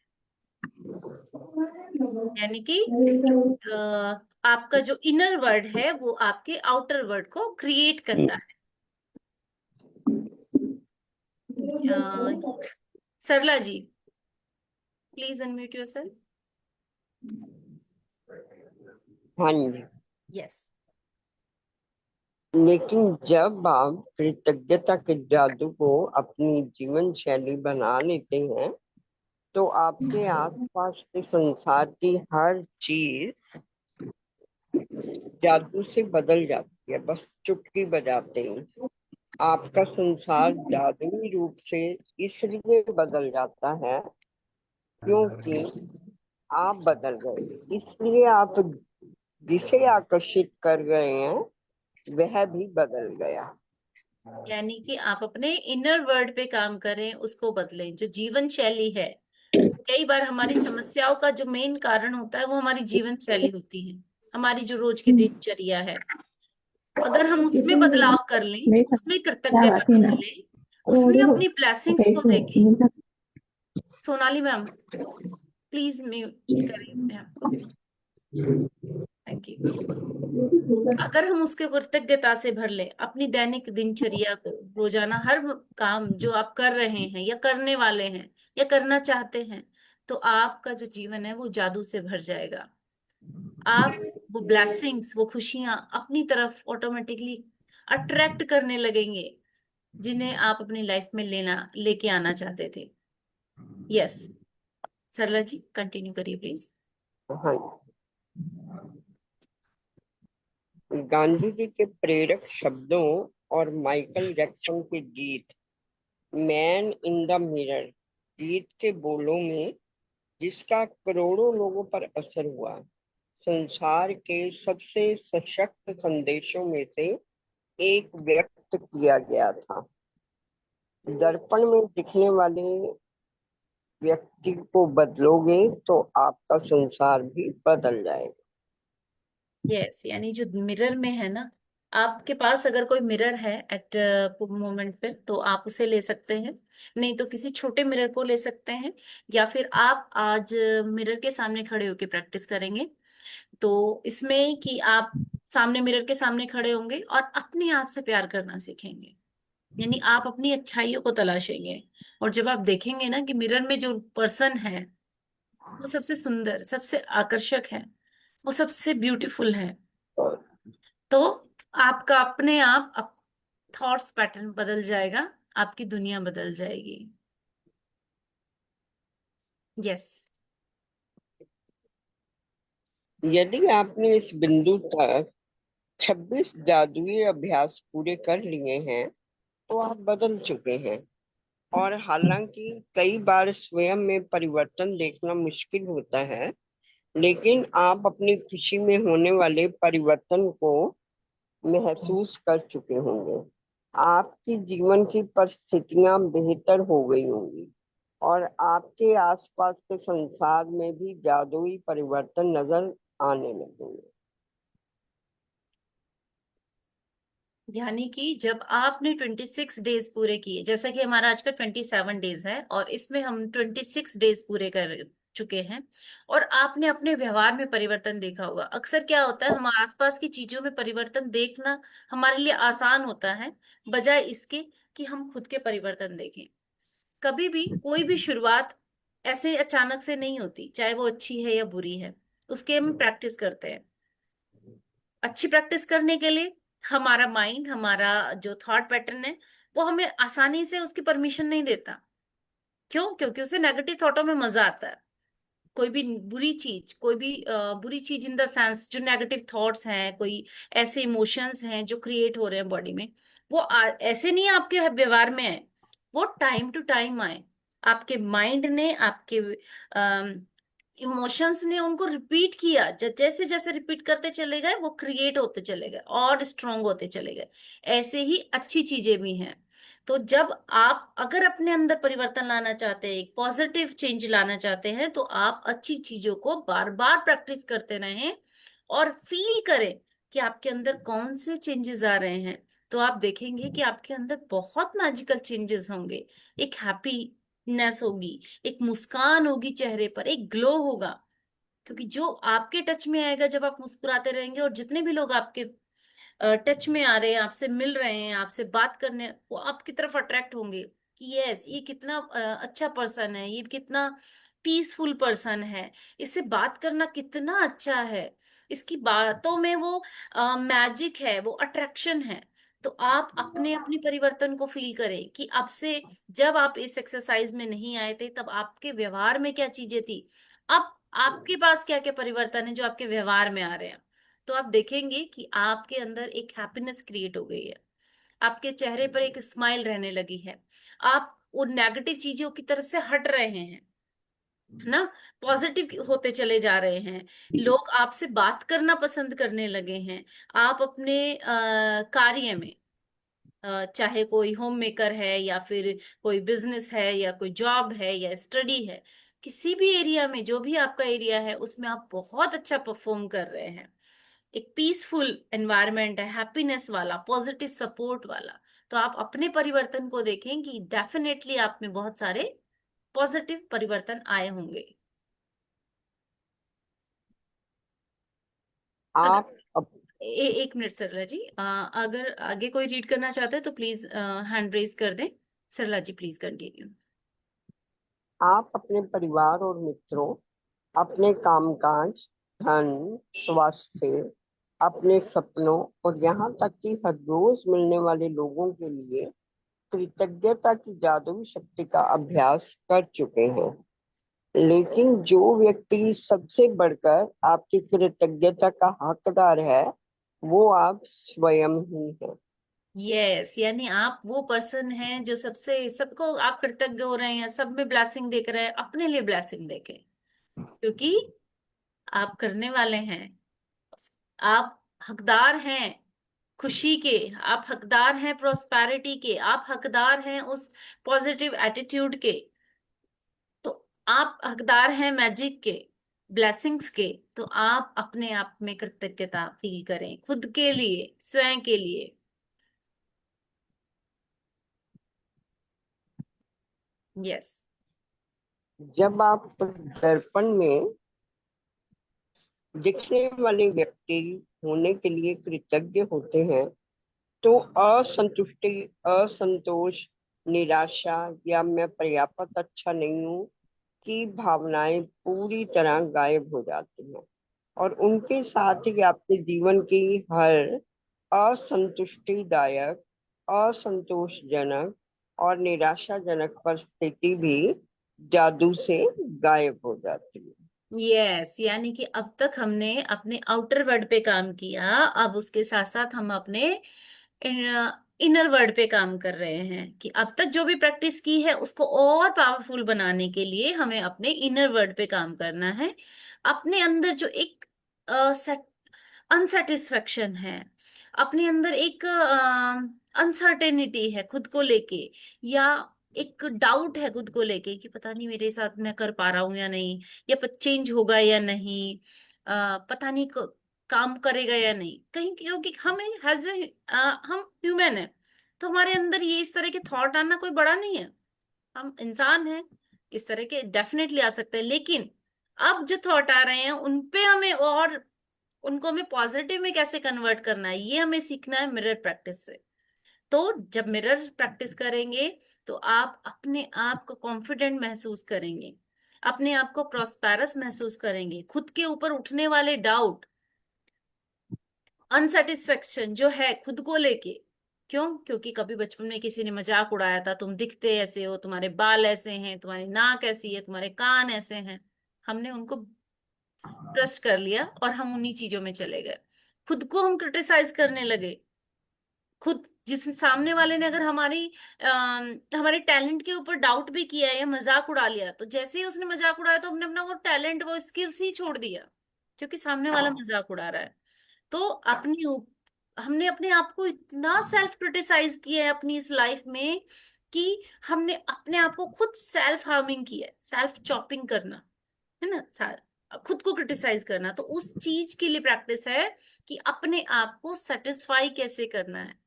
यानी कि अ, आपका जो इनर वर्ड है वो आपके आउटर वर्ड को क्रिएट करता है। सरला जी, प्लीज अनम्यूट योरसेल्फ। हाँ जी। यस। लेकिन जब आप कृतज्ञता के जादू को अपनी जीवन शैली बना लेते हैं तो आपके आसपास के संसार की हर चीज जादू से बदल जाती है। बस चुटकी बजाते ही आपका संसार जादुई रूप से इसलिए बदल जाता है क्योंकि आप बदल गए। इसलिए आप जिसे आकर्षित कर गए हैं वह भी बदल गया। यानी कि आप अपने इनर वर्ड पे काम करें, उसको बदलें। जो जीवन शैली है, कई बार हमारी समस्याओं का जो मेन कारण होता है वो हमारी जीवन शैली होती है, हमारी जो रोज की दिनचर्या है। अगर हम उसमें बदलाव कर लें, उसमें कृतज्ञता कर लें, उसमें अपनी ब्लेसिंग्स को देखें। सोनाली मैम, प्लीज म्यूट करें अपने आप को। Thank you. अगर हम उसके कृतज्ञता से भर ले अपनी दैनिक दिनचर्या को, रोजाना हर काम जो आप कर रहे हैं या करने वाले हैं या करना चाहते हैं, तो आपका जो जीवन है वो जादू से भर जाएगा। आप वो ब्लेसिंग्स, वो खुशियां अपनी तरफ ऑटोमेटिकली अट्रैक्ट करने लगेंगे, जिन्हें आप अपनी लाइफ में लेके आना चाहते थे। यस, सरला जी कंटिन्यू करिए प्लीज। हाँ, गांधी जी के प्रेरक शब्दों और माइकल जैक्सन के गीत मैन इन द मिरर गीत के बोलों में जिसका करोड़ों लोगों पर असर हुआ, संसार के सबसे सशक्त संदेशों में से एक व्यक्त किया गया था। दर्पण में दिखने वाले व्यक्ति को बदलोगे तो आपका संसार भी बदल जाएगा। यस, यानी जो मिरर में है ना, आपके पास अगर कोई मिरर है एट मोमेंट पे, तो आप उसे ले सकते हैं, नहीं तो किसी छोटे मिरर को ले सकते हैं, या फिर आप आज मिरर के सामने खड़े होकर प्रैक्टिस करेंगे। तो इसमें कि आप सामने मिरर के सामने खड़े होंगे और अपने आप से प्यार करना सीखेंगे। यानी आप अपनी अच्छाइयों को तलाशेंगे, और जब आप देखेंगे ना कि मिरर में जो पर्सन है वो सबसे सुंदर, सबसे आकर्षक है, वो सबसे ब्यूटीफुल है, तो आपका अपने आप थॉट्स पैटर्न बदल जाएगा, आपकी दुनिया बदल जाएगी। यस। यदि आपने इस बिंदु तक 26 जादुई अभ्यास पूरे कर लिए हैं तो आप बदल चुके हैं। और हालांकि कई बार स्वयं में परिवर्तन देखना मुश्किल होता है, लेकिन आप अपनी खुशी में होने वाले परिवर्तन को महसूस कर चुके होंगे। आपकी जीवन की परिस्थितियां बेहतर हो गई होंगी और आपके आसपास के संसार में भी जादुई परिवर्तन नजर आने लगेंगे। यानी कि जब आपने 26 डेज पूरे किए, जैसा कि हमारा आज का 27 डेज है और इसमें हम 26 डेज पूरे कर चुके हैं, और आपने अपने व्यवहार में परिवर्तन देखा होगा। अक्सर क्या होता है, हम आसपास की चीजों में परिवर्तन देखना हमारे लिए आसान होता है, बजाय इसके कि हम खुद के परिवर्तन देखें। कभी भी कोई भी शुरुआत ऐसे अचानक से नहीं होती, चाहे वो अच्छी है या बुरी है, उसके हम प्रैक्टिस करते हैं। अच्छी प्रैक्टिस करने के लिए हमारा माइंड, हमारा जो थॉट पैटर्न है, वो हमें आसानी से उसकी परमिशन नहीं देता। क्यों? क्योंकि उसे नेगेटिव थॉटों में मजा आता है। कोई भी बुरी चीज, कोई भी बुरी चीज इन द सेंस, जो नेगेटिव थॉट्स हैं, कोई ऐसे इमोशंस हैं जो क्रिएट हो रहे हैं बॉडी में, वो ऐसे नहीं आपके व्यवहार में है, वो टाइम टू टाइम आए। आपके माइंड ने, आपके इमोशंस ने उनको रिपीट किया, जैसे जैसे रिपीट करते चले गए वो क्रिएट होते चले गए और स्ट्रोंग होते चले गए। ऐसे ही अच्छी चीजें भी हैं। तो जब आप अगर अपने अंदर परिवर्तन लाना चाहते हैं, एक पॉजिटिव चेंज लाना चाहते हैं, तो आप अच्छी चीजों को बार बार प्रैक्टिस करते रहें और फील करें कि आपके अंदर कौन से चेंजेस आ रहे हैं। तो आप देखेंगे कि आपके अंदर बहुत मैजिकल चेंजेस होंगे। एक हैप्पीनेस होगी, एक मुस्कान होगी चेहरे पर, एक ग्लो होगा। क्योंकि जो आपके टच में आएगा जब आप मुस्कुराते रहेंगे, और जितने भी लोग आपके टच में आ रहे हैं, आपसे मिल रहे हैं, आपसे बात करने, वो आपकी तरफ अट्रैक्ट होंगे कि यस, ये कितना अच्छा पर्सन है, ये कितना पीसफुल पर्सन है, इससे बात करना कितना अच्छा है, इसकी बातों में वो मैजिक है, वो अट्रैक्शन है। तो आप अपने अपने परिवर्तन को फील करें कि अब से, जब आप इस एक्सरसाइज में नहीं आए थे तब आपके व्यवहार में क्या चीजें थी, अब आपके पास क्या क्या परिवर्तन है जो आपके व्यवहार में आ रहे हैं। तो आप देखेंगे कि आपके अंदर एक हैप्पीनेस क्रिएट हो गई है, आपके चेहरे पर एक स्माइल रहने लगी है, आप उन नेगेटिव चीजों की तरफ से हट रहे हैं, है ना, पॉजिटिव होते चले जा रहे हैं। लोग आपसे बात करना पसंद करने लगे हैं। आप अपने कार्य में, चाहे कोई होम मेकर है या फिर कोई बिजनेस है या कोई जॉब है या स्टडी है, किसी भी एरिया में, जो भी आपका एरिया है, उसमें आप बहुत अच्छा परफॉर्म कर रहे हैं। एक पीसफुल एनवायरनमेंट है, हैप्पीनेस वाला, पॉजिटिव सपोर्ट वाला। तो आप अपने परिवर्तन को देखें कि डेफिनेटली आप में बहुत सारे पॉजिटिव परिवर्तन आए होंगे। अगर आप अप, एक मिनट सरला जी, अगर आगे कोई रीड करना चाहता है तो प्लीज हैंड रेज कर दें। सरला जी प्लीज कंटिन्यू। आप अपने परिवार और मित्रों, अपने कामकाज, धन, स्वास्थ्य, अपने सपनों और यहाँ तक कि हर रोज मिलने वाले लोगों के लिए कृतज्ञता की जादुई शक्ति का अभ्यास कर चुके हैं। लेकिन जो व्यक्ति सबसे बढ़कर आपकी कृतज्ञता का हकदार है, वो आप स्वयं ही हैं। यस, यानी आप वो पर्सन हैं जो सबसे, सबको आप कृतज्ञ हो रहे हैं, सब में ब्लेसिंग देख रहे हैं, अपने लिए ब्लेसिंग देखें, क्योंकि आप करने वाले हैं। आप हकदार हैं खुशी के, आप हकदार हैं प्रोस्पैरिटी के, आप हकदार हैं उस पॉजिटिव एटीट्यूड के। तो आप हकदार हैं मैजिक के, ब्लेसिंग्स के। तो आप अपने आप में कृतज्ञता फील करें, खुद के लिए, स्वयं के लिए। यस। जब आप दर्पण में दिखने वाले व्यक्ति होने के लिए कृतज्ञ होते हैं, तो असंतुष्टि, असंतोष, निराशा या मैं पर्याप्त अच्छा नहीं हूँ की भावनाएं पूरी तरह गायब हो जाती हैं, और उनके साथ ही आपके जीवन की हर असंतुष्टिदायक, असंतोषजनक और निराशाजनक परिस्थिति भी जादू से गायब हो जाती है। यस, यानी कि अब तक हमने अपने आउटर वर्ल्ड पे काम किया, अब उसके साथ साथ हम अपने इनर वर्ड पे काम कर रहे हैं कि अब तक जो भी प्रैक्टिस की है उसको और पावरफुल बनाने के लिए हमें अपने इनर वर्ड पे काम करना है। अपने अंदर जो एक अनसेटिस्फेक्शन है, अपने अंदर एक अनसर्टेनिटी है खुद को लेके, या एक डाउट है खुद को लेके कि पता नहीं मेरे साथ मैं कर पा रहा हूं या नहीं, या चेंज होगा या नहीं, पता नहीं काम करेगा या नहीं कहीं, क्योंकि हमें हम ह्यूमन है, तो हमारे अंदर ये इस तरह के थॉट आना कोई बड़ा नहीं है। हम इंसान हैं, इस तरह के डेफिनेटली आ सकते हैं, लेकिन अब जो थॉट आ रहे हैं उन पे हमें, और उनको हमें पॉजिटिव में कैसे कन्वर्ट करना है, ये हमें सीखना है मिरर प्रैक्टिस से। तो जब मिरर प्रैक्टिस करेंगे तो आप अपने आप को कॉन्फिडेंट महसूस करेंगे, अपने आप को प्रॉस्पेरस महसूस करेंगे, खुद के ऊपर उठने वाले डाउट, अनसेटिस्फेक्शन जो है खुद को लेके, क्यों? क्योंकि कभी बचपन में किसी ने मजाक उड़ाया था, तुम दिखते ऐसे हो, तुम्हारे बाल ऐसे हैं, तुम्हारी नाक ऐसी है, तुम्हारे कान ऐसे हैं। हमने उनको ट्रस्ट कर लिया और हम उन्हीं चीजों में चले गए, खुद को हम क्रिटिसाइज करने लगे। खुद जिस सामने वाले ने अगर हमारे टैलेंट के ऊपर डाउट भी किया या मजाक उड़ा लिया, तो जैसे ही उसने मजाक उड़ाया तो हमने अपना वो टैलेंट, वो स्किल्स ही छोड़ दिया, क्योंकि सामने वाला मजाक उड़ा रहा है। तो हमने अपने आप को इतना सेल्फ क्रिटिसाइज किया है अपनी इस लाइफ में कि हमने अपने आप को खुद सेल्फ हार्मिंग किया है, सेल्फ चॉपिंग करना है ना, खुद को क्रिटिसाइज करना। तो उस चीज के लिए प्रैक्टिस है कि अपने आप को सेटिस्फाई कैसे करना है,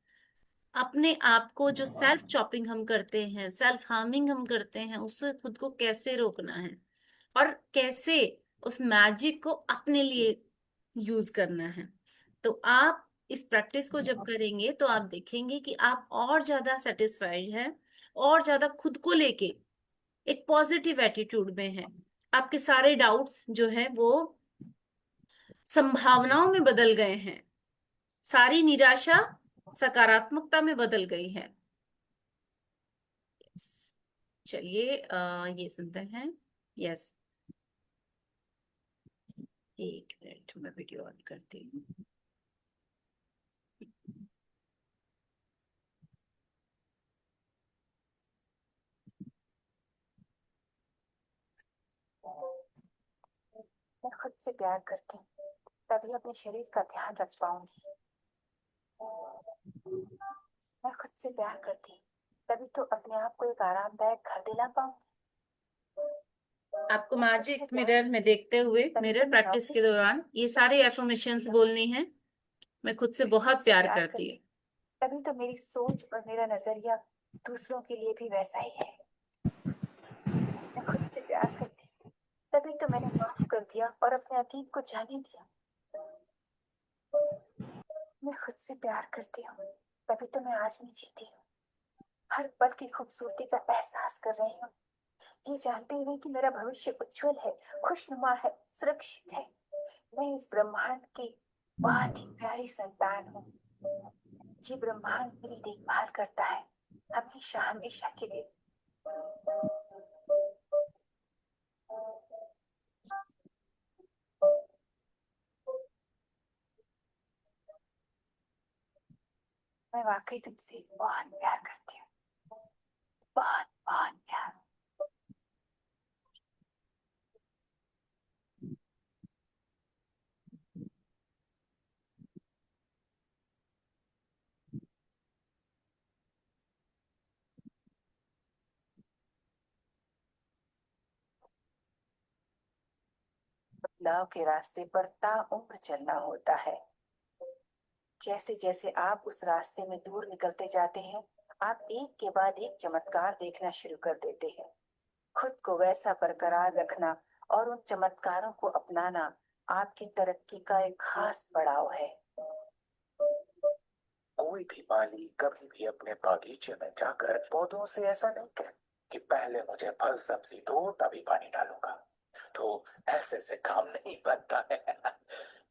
अपने आप को जो सेल्फ चॉपिंग हम करते हैं, सेल्फ हार्मिंग हम करते हैं, उससे खुद को कैसे रोकना है और कैसे उस मैजिक को अपने लिए यूज करना है। तो आप इस प्रैक्टिस को जब करेंगे तो आप देखेंगे कि आप और ज्यादा सेटिस्फाइड हैं, और ज्यादा खुद को लेके एक पॉजिटिव एटीट्यूड में है। आपके सारे डाउट्स जो है वो संभावनाओं में बदल गए हैं, सारी निराशा सकारात्मकता में बदल गई है। Yes. चलिए ये सुनते हैं। यस, एक मिनट मैं वीडियो ऑन करती हूँ। मैं खुद से प्यार करती हूँ, तभी अपने शरीर का ध्यान रख पाऊंगी। मैं खुद से प्यार करती हूँ, तभी तो अपने आप को एक आरामदायक घर दिला पाऊंगी। आपको मैं खुद से मैजिक प्यार मिरर में देखते हुए, तभी तो मिरर मैं प्रैक्टिस नौकरी के दौरान ये सारे एफर्मेशंस बोलनी है। मैं खुद से बहुत से प्यार प्यार करती हूँ। तभी तो मेरी सोच और मेरा नजरिया दूसरों के लिए भी वैसा ही है। मैं खुद से प्यार करती हूँ, तभी तो मैंने माफ कर दिया और अपने अतीत को जाने दिया। मैं खुद से प्यार करती हूँ, तभी तो मैं आज भी जीती हूँ, हर पल की खूबसूरती का एहसास कर रही हूँ, ये जानते हुए कि मेरा भविष्य उज्जवल है, खुशनुमा है, सुरक्षित है। मैं इस ब्रह्मांड की बहुत ही प्यारी संतान हूँ। ये ब्रह्मांड मेरी देखभाल करता है, हमेशा हमेशा के लिए। मैं वाकई तुमसे बहुत प्यार करती हूँ, बहुत बहुत प्यार। बदलाव के रास्ते पर ताउम्र चलना होता है। जैसे जैसे आप उस रास्ते में दूर निकलते जाते हैं, आप एक के बाद एक चमत्कार देखना शुरू कर देते हैं। खुद को वैसा बरकरार रखना और उन चमत्कारों को अपनाना आपकी तरक्की का एक खास पड़ाव है। कोई भी माली कभी भी अपने बागीचे में जाकर पौधों से ऐसा नहीं कहे कि पहले मुझे फल सब्जी दो तभी पानी डालूंगा। तो ऐसे से काम नहीं बनता है।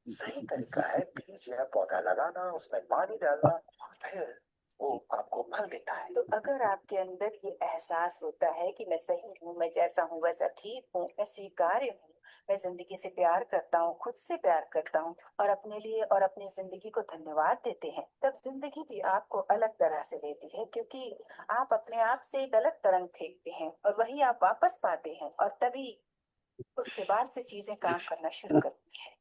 सही तरीका है बीज या पौधा लगाना, उसमें पानी डालना, और फिर वो आपको फल देता है। तो अगर आपके अंदर ये एहसास होता है कि मैं सही हूँ, मैं जैसा हूँ वैसा ठीक हूँ, मैं स्वीकार्य हूँ, मैं जिंदगी से प्यार करता हूँ, खुद से प्यार करता हूँ और अपने लिए और अपनी जिंदगी को धन्यवाद देते हैं, तब जिंदगी भी आपको अलग तरह से लेती है, क्योंकि आप अपने आप से एक अलग तरंग फेंकते हैं और वही आप वापस पाते हैं, और तभी उसके बाद से चीजें काम करना शुरू करती हैं।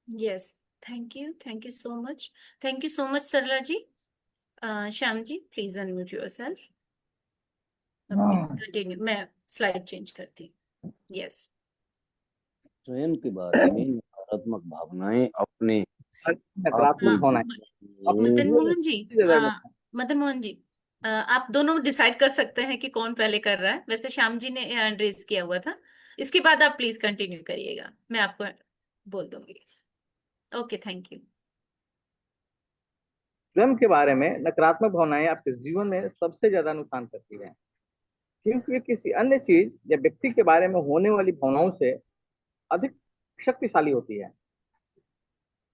Yes, thank you so much, thank you so much Sarla ji. Shyam ji please unmute yourself, continue, मैं स्लाइड चेंज करती हूँ। यस, स्वयं के बारे में नकारात्मक भावनाएं अपने नकारात्मक होना है मदन वो मोहन जी, सबसे ज्यादा नुकसान। मदन मोहन जी, आप दोनों डिसाइड कर सकते हैं कि कौन पहले कर रहा है। वैसे श्याम जी ने हैंड रेज किया हुआ था, इसके बाद आप प्लीज कंटिन्यू करिएगा, मैं आपको बोल दूंगी। Okay, thank you. स्वयं के बारे में नकारात्मक भावनाएं आपके जीवन में सबसे ज्यादा नुकसान करती है, क्योंकि वे किसी अन्य चीज या व्यक्ति के बारे में होने वाली भावनाओं से अधिक शक्तिशाली होती है।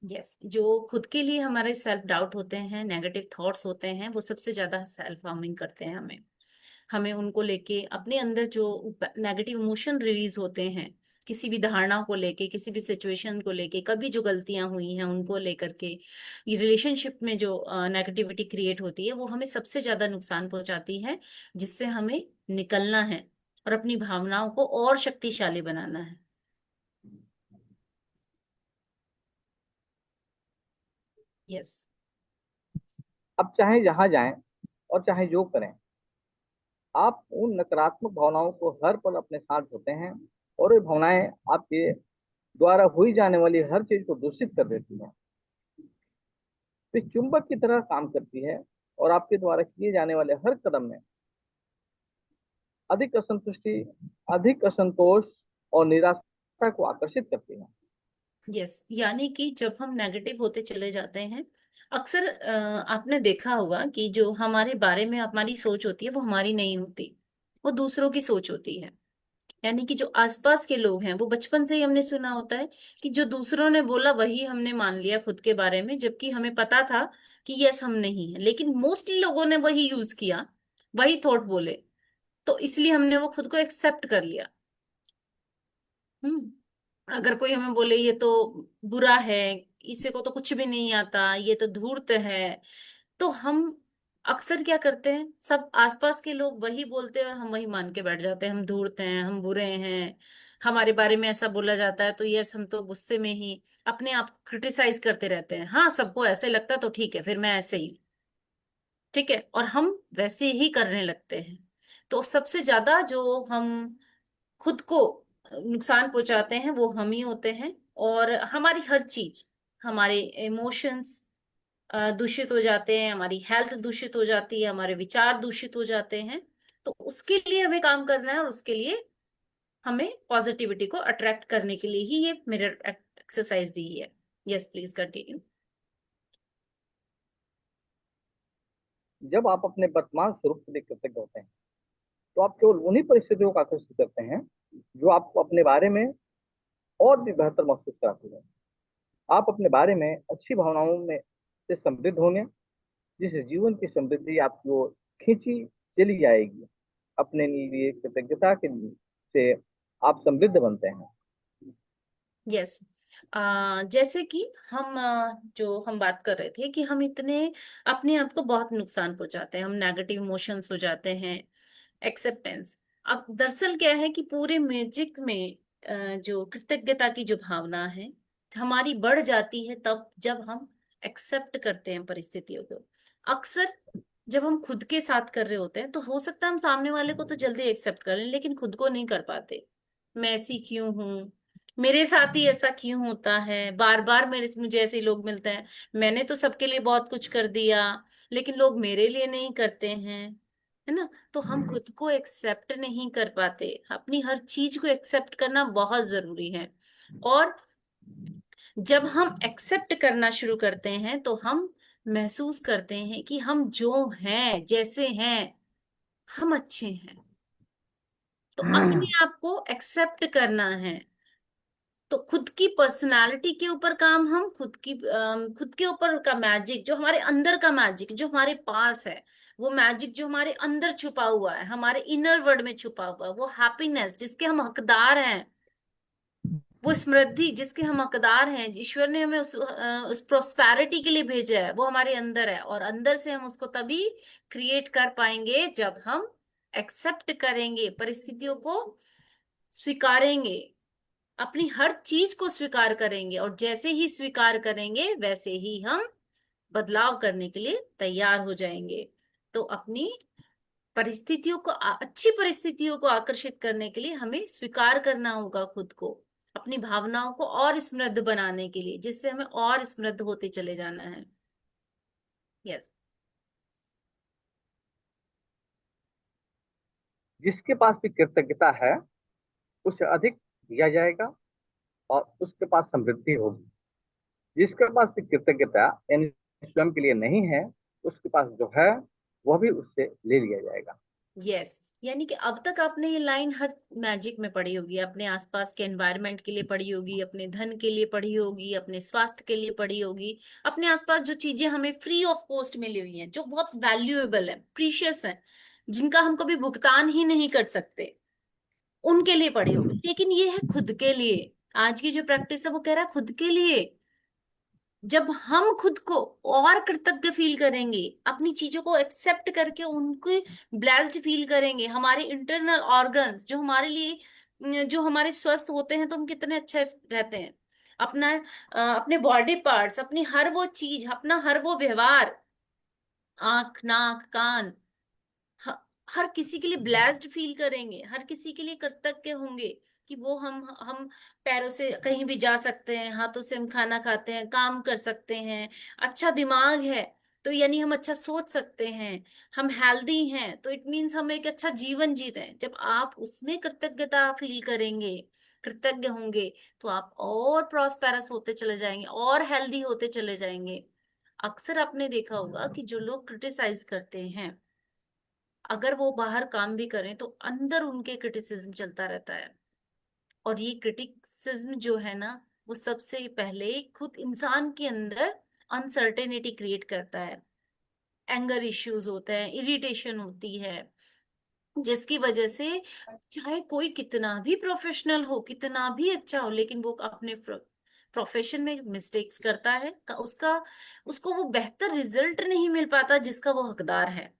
यस, जो खुद के लिए हमारे सेल्फ डाउट होते हैं, नेगेटिव थॉट्स होते हैं, वो सबसे ज्यादा सेल्फ हार्मिंग करते हैं हमें। हमें उनको लेके अपने अंदर जो नेगेटिव इमोशन रिलीज होते हैं, किसी भी धारणा को लेके, किसी भी सिचुएशन को लेके, कभी जो गलतियां हुई हैं उनको लेकर के, ये रिलेशनशिप में जो नेगेटिविटी क्रिएट होती है, वो हमें सबसे ज्यादा नुकसान पहुंचाती है, जिससे हमें निकलना है और अपनी भावनाओं को और शक्तिशाली बनाना है। यस, अब चाहे जहां जाएं और चाहे जो करें, आप उन नकारात्मक भावनाओं को हर पल अपने साथ होते हैं, और ये भावनाएं आपके द्वारा हुई जाने वाली हर चीज को दूषित कर देती हैं। वे चुंबक की तरह काम करती है और आपके द्वारा किए जाने वाले हर कदम में अधिक असंतुष्टि, अधिक असंतोष और निराशा को आकर्षित करती है। यस, यानी कि जब हम नेगेटिव होते चले जाते हैं, अक्सर आपने देखा होगा कि जो हमारे बारे में हमारी सोच होती है वो हमारी नहीं होती, वो दूसरों की सोच होती है। यानी कि जो आसपास के लोग हैं, वो बचपन से ही हमने सुना होता है कि जो दूसरों ने बोला वही हमने मान लिया खुद के बारे में, जबकि हमें पता था कि यस हम नहीं है, लेकिन मोस्टली लोगों ने वही यूज किया, वही थॉट बोले, तो इसलिए हमने वो खुद को एक्सेप्ट कर लिया। अगर कोई हमें बोले ये तो बुरा है, इसे को तो कुछ भी नहीं आता, ये तो धूर्त है, तो हम अक्सर क्या करते हैं, सब आसपास के लोग वही बोलते हैं और हम वही मान के बैठ जाते हैं, हम धूर्त हैं, हम बुरे हैं, हमारे बारे में ऐसा बोला जाता है तो यस हम तो गुस्से में ही अपने आप को क्रिटिसाइज करते रहते हैं। हाँ, सबको ऐसे लगता तो ठीक है, फिर मैं ऐसे ही, ठीक है, और हम वैसे ही करने लगते हैं। तो सबसे ज्यादा जो हम खुद को नुकसान पहुंचाते हैं वो हम ही होते हैं, और हमारी हर चीज, हमारे इमोशंस दूषित हो जाते हैं, हमारी हेल्थ दूषित हो जाती है, हमारे विचार दूषित हो जाते हैं। तो उसके लिए हमें काम करना है, और उसके लिए हमें पॉजिटिविटी को अट्रैक्ट करने के लिए ही ये मिरर एक्सरसाइज दी है। Yes, please continue. जब आप अपने वर्तमान स्वरूप के लिए कृतज्ञ होते हैं, तो आप केवल उन्हीं परिस्थितियों को आकर्षित करते हैं जो आपको अपने बारे में और भी बेहतर महसूस कराती है। आप अपने बारे में अच्छी भावनाओं में से समृद्ध होंगे, जिस जीवन की समृद्धि आपकी ओर खींची चली जाएगी। अपने लिए कृतज्ञता के लिए से आप समृद्ध बनते हैं। यस, जैसे कि हम जो हम बात कर रहे थे कि हम इतने अपने आप को बहुत नुकसान पहुंचाते हैं, हम नेगेटिव इमोशंस हो जाते हैं। एक्सेप्टेंस, अब दरअसल क्या है कि पूरे मैजिक में जो कृतज्ञता की जो भावना है हमारी बढ़ जाती है तब जब हम एक्सेप्ट करते हैं परिस्थितियों को। अक्सर जब हम खुद के साथ कर रहे होते हैं तो हो सकता है हम सामने वाले को तो जल्दी एक्सेप्ट कर लें, लेकिन खुद को नहीं कर पाते। मैं ऐसी क्यों हूँ, मेरे साथ ही ऐसा क्यों होता है, बार बार मेरे मुझे ऐसे लोग मिलते हैं, मैंने तो सबके लिए बहुत कुछ कर दिया लेकिन लोग मेरे लिए नहीं करते हैं, है ना। तो हम खुद को एक्सेप्ट नहीं कर पाते, अपनी हर चीज को एक्सेप्ट करना बहुत जरूरी है। और जब हम एक्सेप्ट करना शुरू करते हैं तो हम महसूस करते हैं कि हम जो हैं, जैसे हैं, हम अच्छे हैं। तो अपने आप को एक्सेप्ट करना है, तो खुद की पर्सनालिटी के ऊपर काम, हम खुद के ऊपर का मैजिक, जो हमारे अंदर का मैजिक जो हमारे पास है, वो मैजिक जो हमारे अंदर छुपा हुआ है, हमारे इनर वर्ल्ड में छुपा हुआ है, वो हैप्पीनेस जिसके हम हकदार हैं, वो समृद्धि जिसके हम हकदार हैं, ईश्वर ने हमें उस प्रोस्पैरिटी के लिए भेजा है, वो हमारे अंदर है। और अंदर से हम उसको तभी क्रिएट कर पाएंगे जब हम एक्सेप्ट करेंगे, परिस्थितियों को स्वीकारेंगे, अपनी हर चीज को स्वीकार करेंगे। और जैसे ही स्वीकार करेंगे वैसे ही हम बदलाव करने के लिए तैयार हो जाएंगे। तो अपनी परिस्थितियों को, अच्छी परिस्थितियों को आकर्षित करने के लिए हमें स्वीकार करना होगा खुद को, अपनी भावनाओं को और समृद्ध बनाने के लिए, जिससे हमें और समृद्ध होते चले जाना है। यस। जिसके पास भी कृतज्ञता है उसे अधिक दिया जाएगा और उसके पास समृद्धि होगी। जिसके पास भी कृतज्ञता यानी स्वयं के लिए नहीं है, उसके पास जो है वह भी उससे ले लिया जाएगा। यस, यानी कि अब तक आपने ये लाइन हर मैजिक में पढ़ी होगी, अपने आसपास के एनवायरनमेंट के लिए पढ़ी होगी, अपने धन के लिए पढ़ी होगी, अपने स्वास्थ्य के लिए पढ़ी होगी, अपने आसपास जो चीजें हमें फ्री ऑफ कॉस्ट मिली हुई हैं, जो बहुत वैल्यूएबल है, प्रीशियस है, जिनका हम कभी भुगतान ही नहीं कर सकते, उनके लिए पढ़ी होगी। लेकिन ये है खुद के लिए। आज की जो प्रैक्टिस है वो कह रहा है खुद के लिए। जब हम खुद को और कृतज्ञ फील करेंगे, अपनी चीजों को एक्सेप्ट करके उनको ब्लेस्ड फील करेंगे, हमारे इंटरनल ऑर्गन्स जो हमारे लिए, जो हमारे स्वस्थ होते हैं, तो हम कितने अच्छे रहते हैं। अपने बॉडी पार्ट्स, अपनी हर वो चीज, अपना हर वो व्यवहार, आंख, नाक, कान, ह- हर किसी के लिए ब्लेस्ड फील करेंगे, हर किसी के लिए कृतज्ञ होंगे कि वो हम पैरों से कहीं भी जा सकते हैं, हाथों से हम खाना खाते हैं, काम कर सकते हैं, अच्छा दिमाग है तो यानी हम अच्छा सोच सकते हैं, हम हेल्दी हैं तो इट मीन्स हम एक अच्छा जीवन जी रहे हैं। जब आप उसमें कृतज्ञता फील करेंगे, कृतज्ञ होंगे, तो आप और प्रॉस्पेरस होते चले जाएंगे और हेल्दी होते चले जाएंगे। अक्सर आपने देखा होगा कि जो लोग क्रिटिसाइज करते हैं, अगर वो बाहर काम भी करें तो अंदर उनके क्रिटिसिज्म चलता रहता है। और ये क्रिटिसिज्म जो है ना, वो सबसे पहले खुद इंसान के अंदर अनसर्टेनिटी क्रिएट करता है, एंगर इश्यूज होते हैं, इरिटेशन होती है, जिसकी वजह से चाहे कोई कितना भी प्रोफेशनल हो, कितना भी अच्छा हो, लेकिन वो अपने प्रोफेशन में मिस्टेक्स करता है, उसका उसको वो बेहतर रिजल्ट नहीं मिल पाता जिसका वो हकदार है।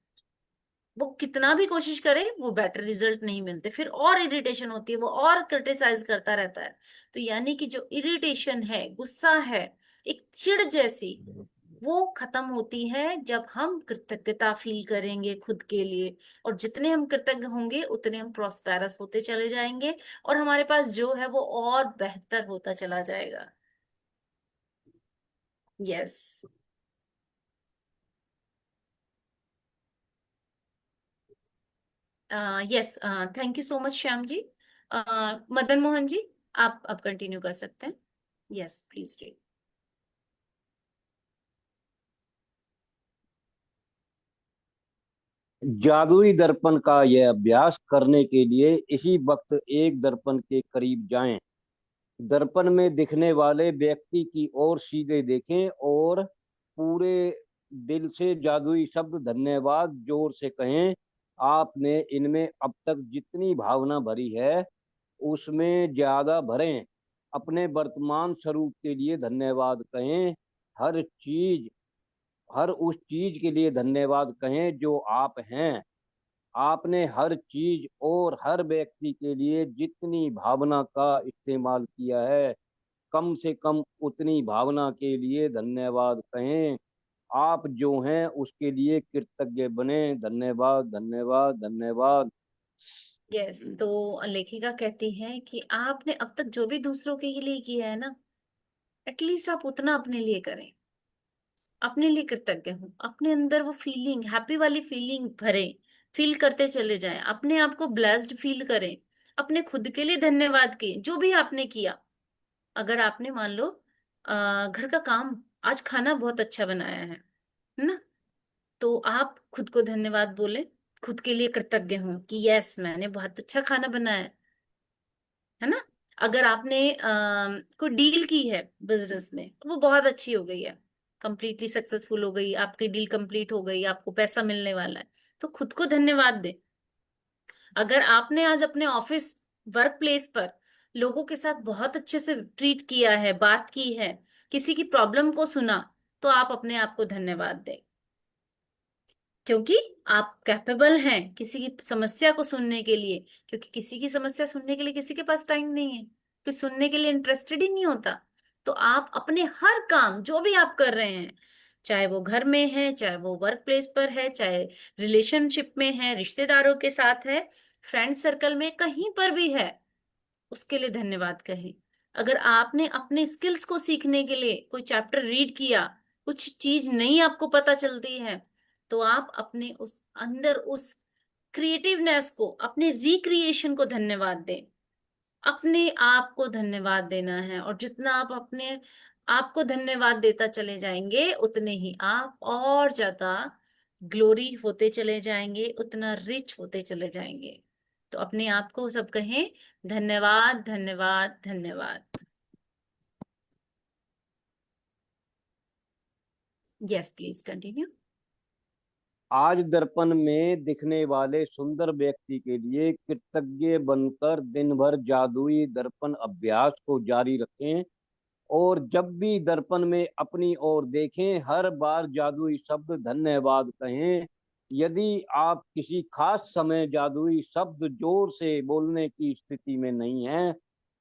वो कितना भी कोशिश करे वो बेटर रिजल्ट नहीं मिलते, फिर और इरिटेशन होती है, वो और क्रिटिसाइज करता रहता है। तो यानी कि जो इरिटेशन है, गुस्सा है, एक चिढ़ जैसी, वो खत्म होती है जब हम कृतज्ञता फील करेंगे खुद के लिए। और जितने हम कृतज्ञ होंगे उतने हम प्रॉस्पेरस होते चले जाएंगे, और हमारे पास जो है वो और बेहतर होता चला जाएगा। Yes. Yes, thank you so much Shyam ji. Madan Mohan ji, आप अब कंटिन्यू कर सकते हैं। Yes please read. जादुई दर्पण का यह अभ्यास करने के लिए इसी वक्त एक दर्पण के करीब जाएं। दर्पण में दिखने वाले व्यक्ति की ओर सीधे देखें और पूरे दिल से जादुई शब्द धन्यवाद जोर से कहें। आपने इनमें अब तक जितनी भावना भरी है उसमें ज्यादा भरें। अपने वर्तमान स्वरूप के लिए धन्यवाद कहें। हर चीज, हर उस चीज के लिए धन्यवाद कहें जो आप हैं। आपने हर चीज और हर व्यक्ति के लिए जितनी भावना का इस्तेमाल किया है, कम से कम उतनी भावना के लिए धन्यवाद कहें। आप जो हैं उसके लिए कृतज्ञ बने। धन्यवाद, धन्यवाद, धन्यवाद। यस, तो लेखिका कहती है कि आपने अब तक जो भी दूसरों के लिए किया है ना, एटलीस्ट आप उतना अपने लिए करें, अपने लिए कृतज्ञ हो, अपने अंदर वो फीलिंग, हैप्पी वाली फीलिंग भरे, फील करते चले जाएं, अपने आप को ब्लेस्ड फील करें, अपने खुद के लिए धन्यवाद किए जो भी आपने किया। अगर आपने मान लो घर का काम, आज खाना बहुत अच्छा बनाया है ना, तो आप खुद को धन्यवाद बोले, खुद के लिए कृतज्ञ हों कि यस मैंने बहुत अच्छा खाना बनाया है ना। अगर आपने कोई डील की है बिजनेस में, तो वो बहुत अच्छी हो गई है, कंप्लीटली सक्सेसफुल हो गई, आपकी डील कंप्लीट हो गई, आपको पैसा मिलने वाला है, तो खुद को धन्यवाद दे। अगर आपने आज अपने ऑफिस वर्क प्लेस पर लोगों के साथ बहुत अच्छे से ट्रीट किया है, बात की है, किसी की प्रॉब्लम को सुना, तो आप अपने आप को धन्यवाद दें, क्योंकि आप कैपेबल हैं किसी की समस्या को सुनने के लिए। क्योंकि किसी की समस्या सुनने के लिए किसी के पास टाइम नहीं है, कोई सुनने के लिए इंटरेस्टेड ही नहीं होता। तो आप अपने हर काम जो भी आप कर रहे हैं, चाहे वो घर में है, चाहे वो वर्क प्लेस पर है, चाहे रिलेशनशिप में है, रिश्तेदारों के साथ है, फ्रेंड सर्कल में, कहीं पर भी है, उसके लिए धन्यवाद कहें। अगर आपने अपने स्किल्स को सीखने के लिए कोई चैप्टर रीड किया, कुछ चीज नई आपको पता चलती है, तो आप अपने उस अंदर उस क्रिएटिवनेस को, अपने रिक्रिएशन को धन्यवाद दें। अपने आप को धन्यवाद देना है, और जितना आप अपने आप को धन्यवाद देता चले जाएंगे, उतने ही आप और ज्यादा ग्लोरी होते चले जाएंगे, उतना रिच होते चले जाएंगे। तो अपने आप को सब कहें, धन्यवाद, धन्यवाद, धन्यवाद। Yes, please continue. आज दर्पण में दिखने वाले सुंदर व्यक्ति के लिए कृतज्ञ बनकर दिन भर जादुई दर्पण अभ्यास को जारी रखें, और जब भी दर्पण में अपनी ओर देखें, हर बार जादुई शब्द धन्यवाद कहें। यदि आप किसी खास समय जादुई शब्द जोर से बोलने की स्थिति में नहीं हैं,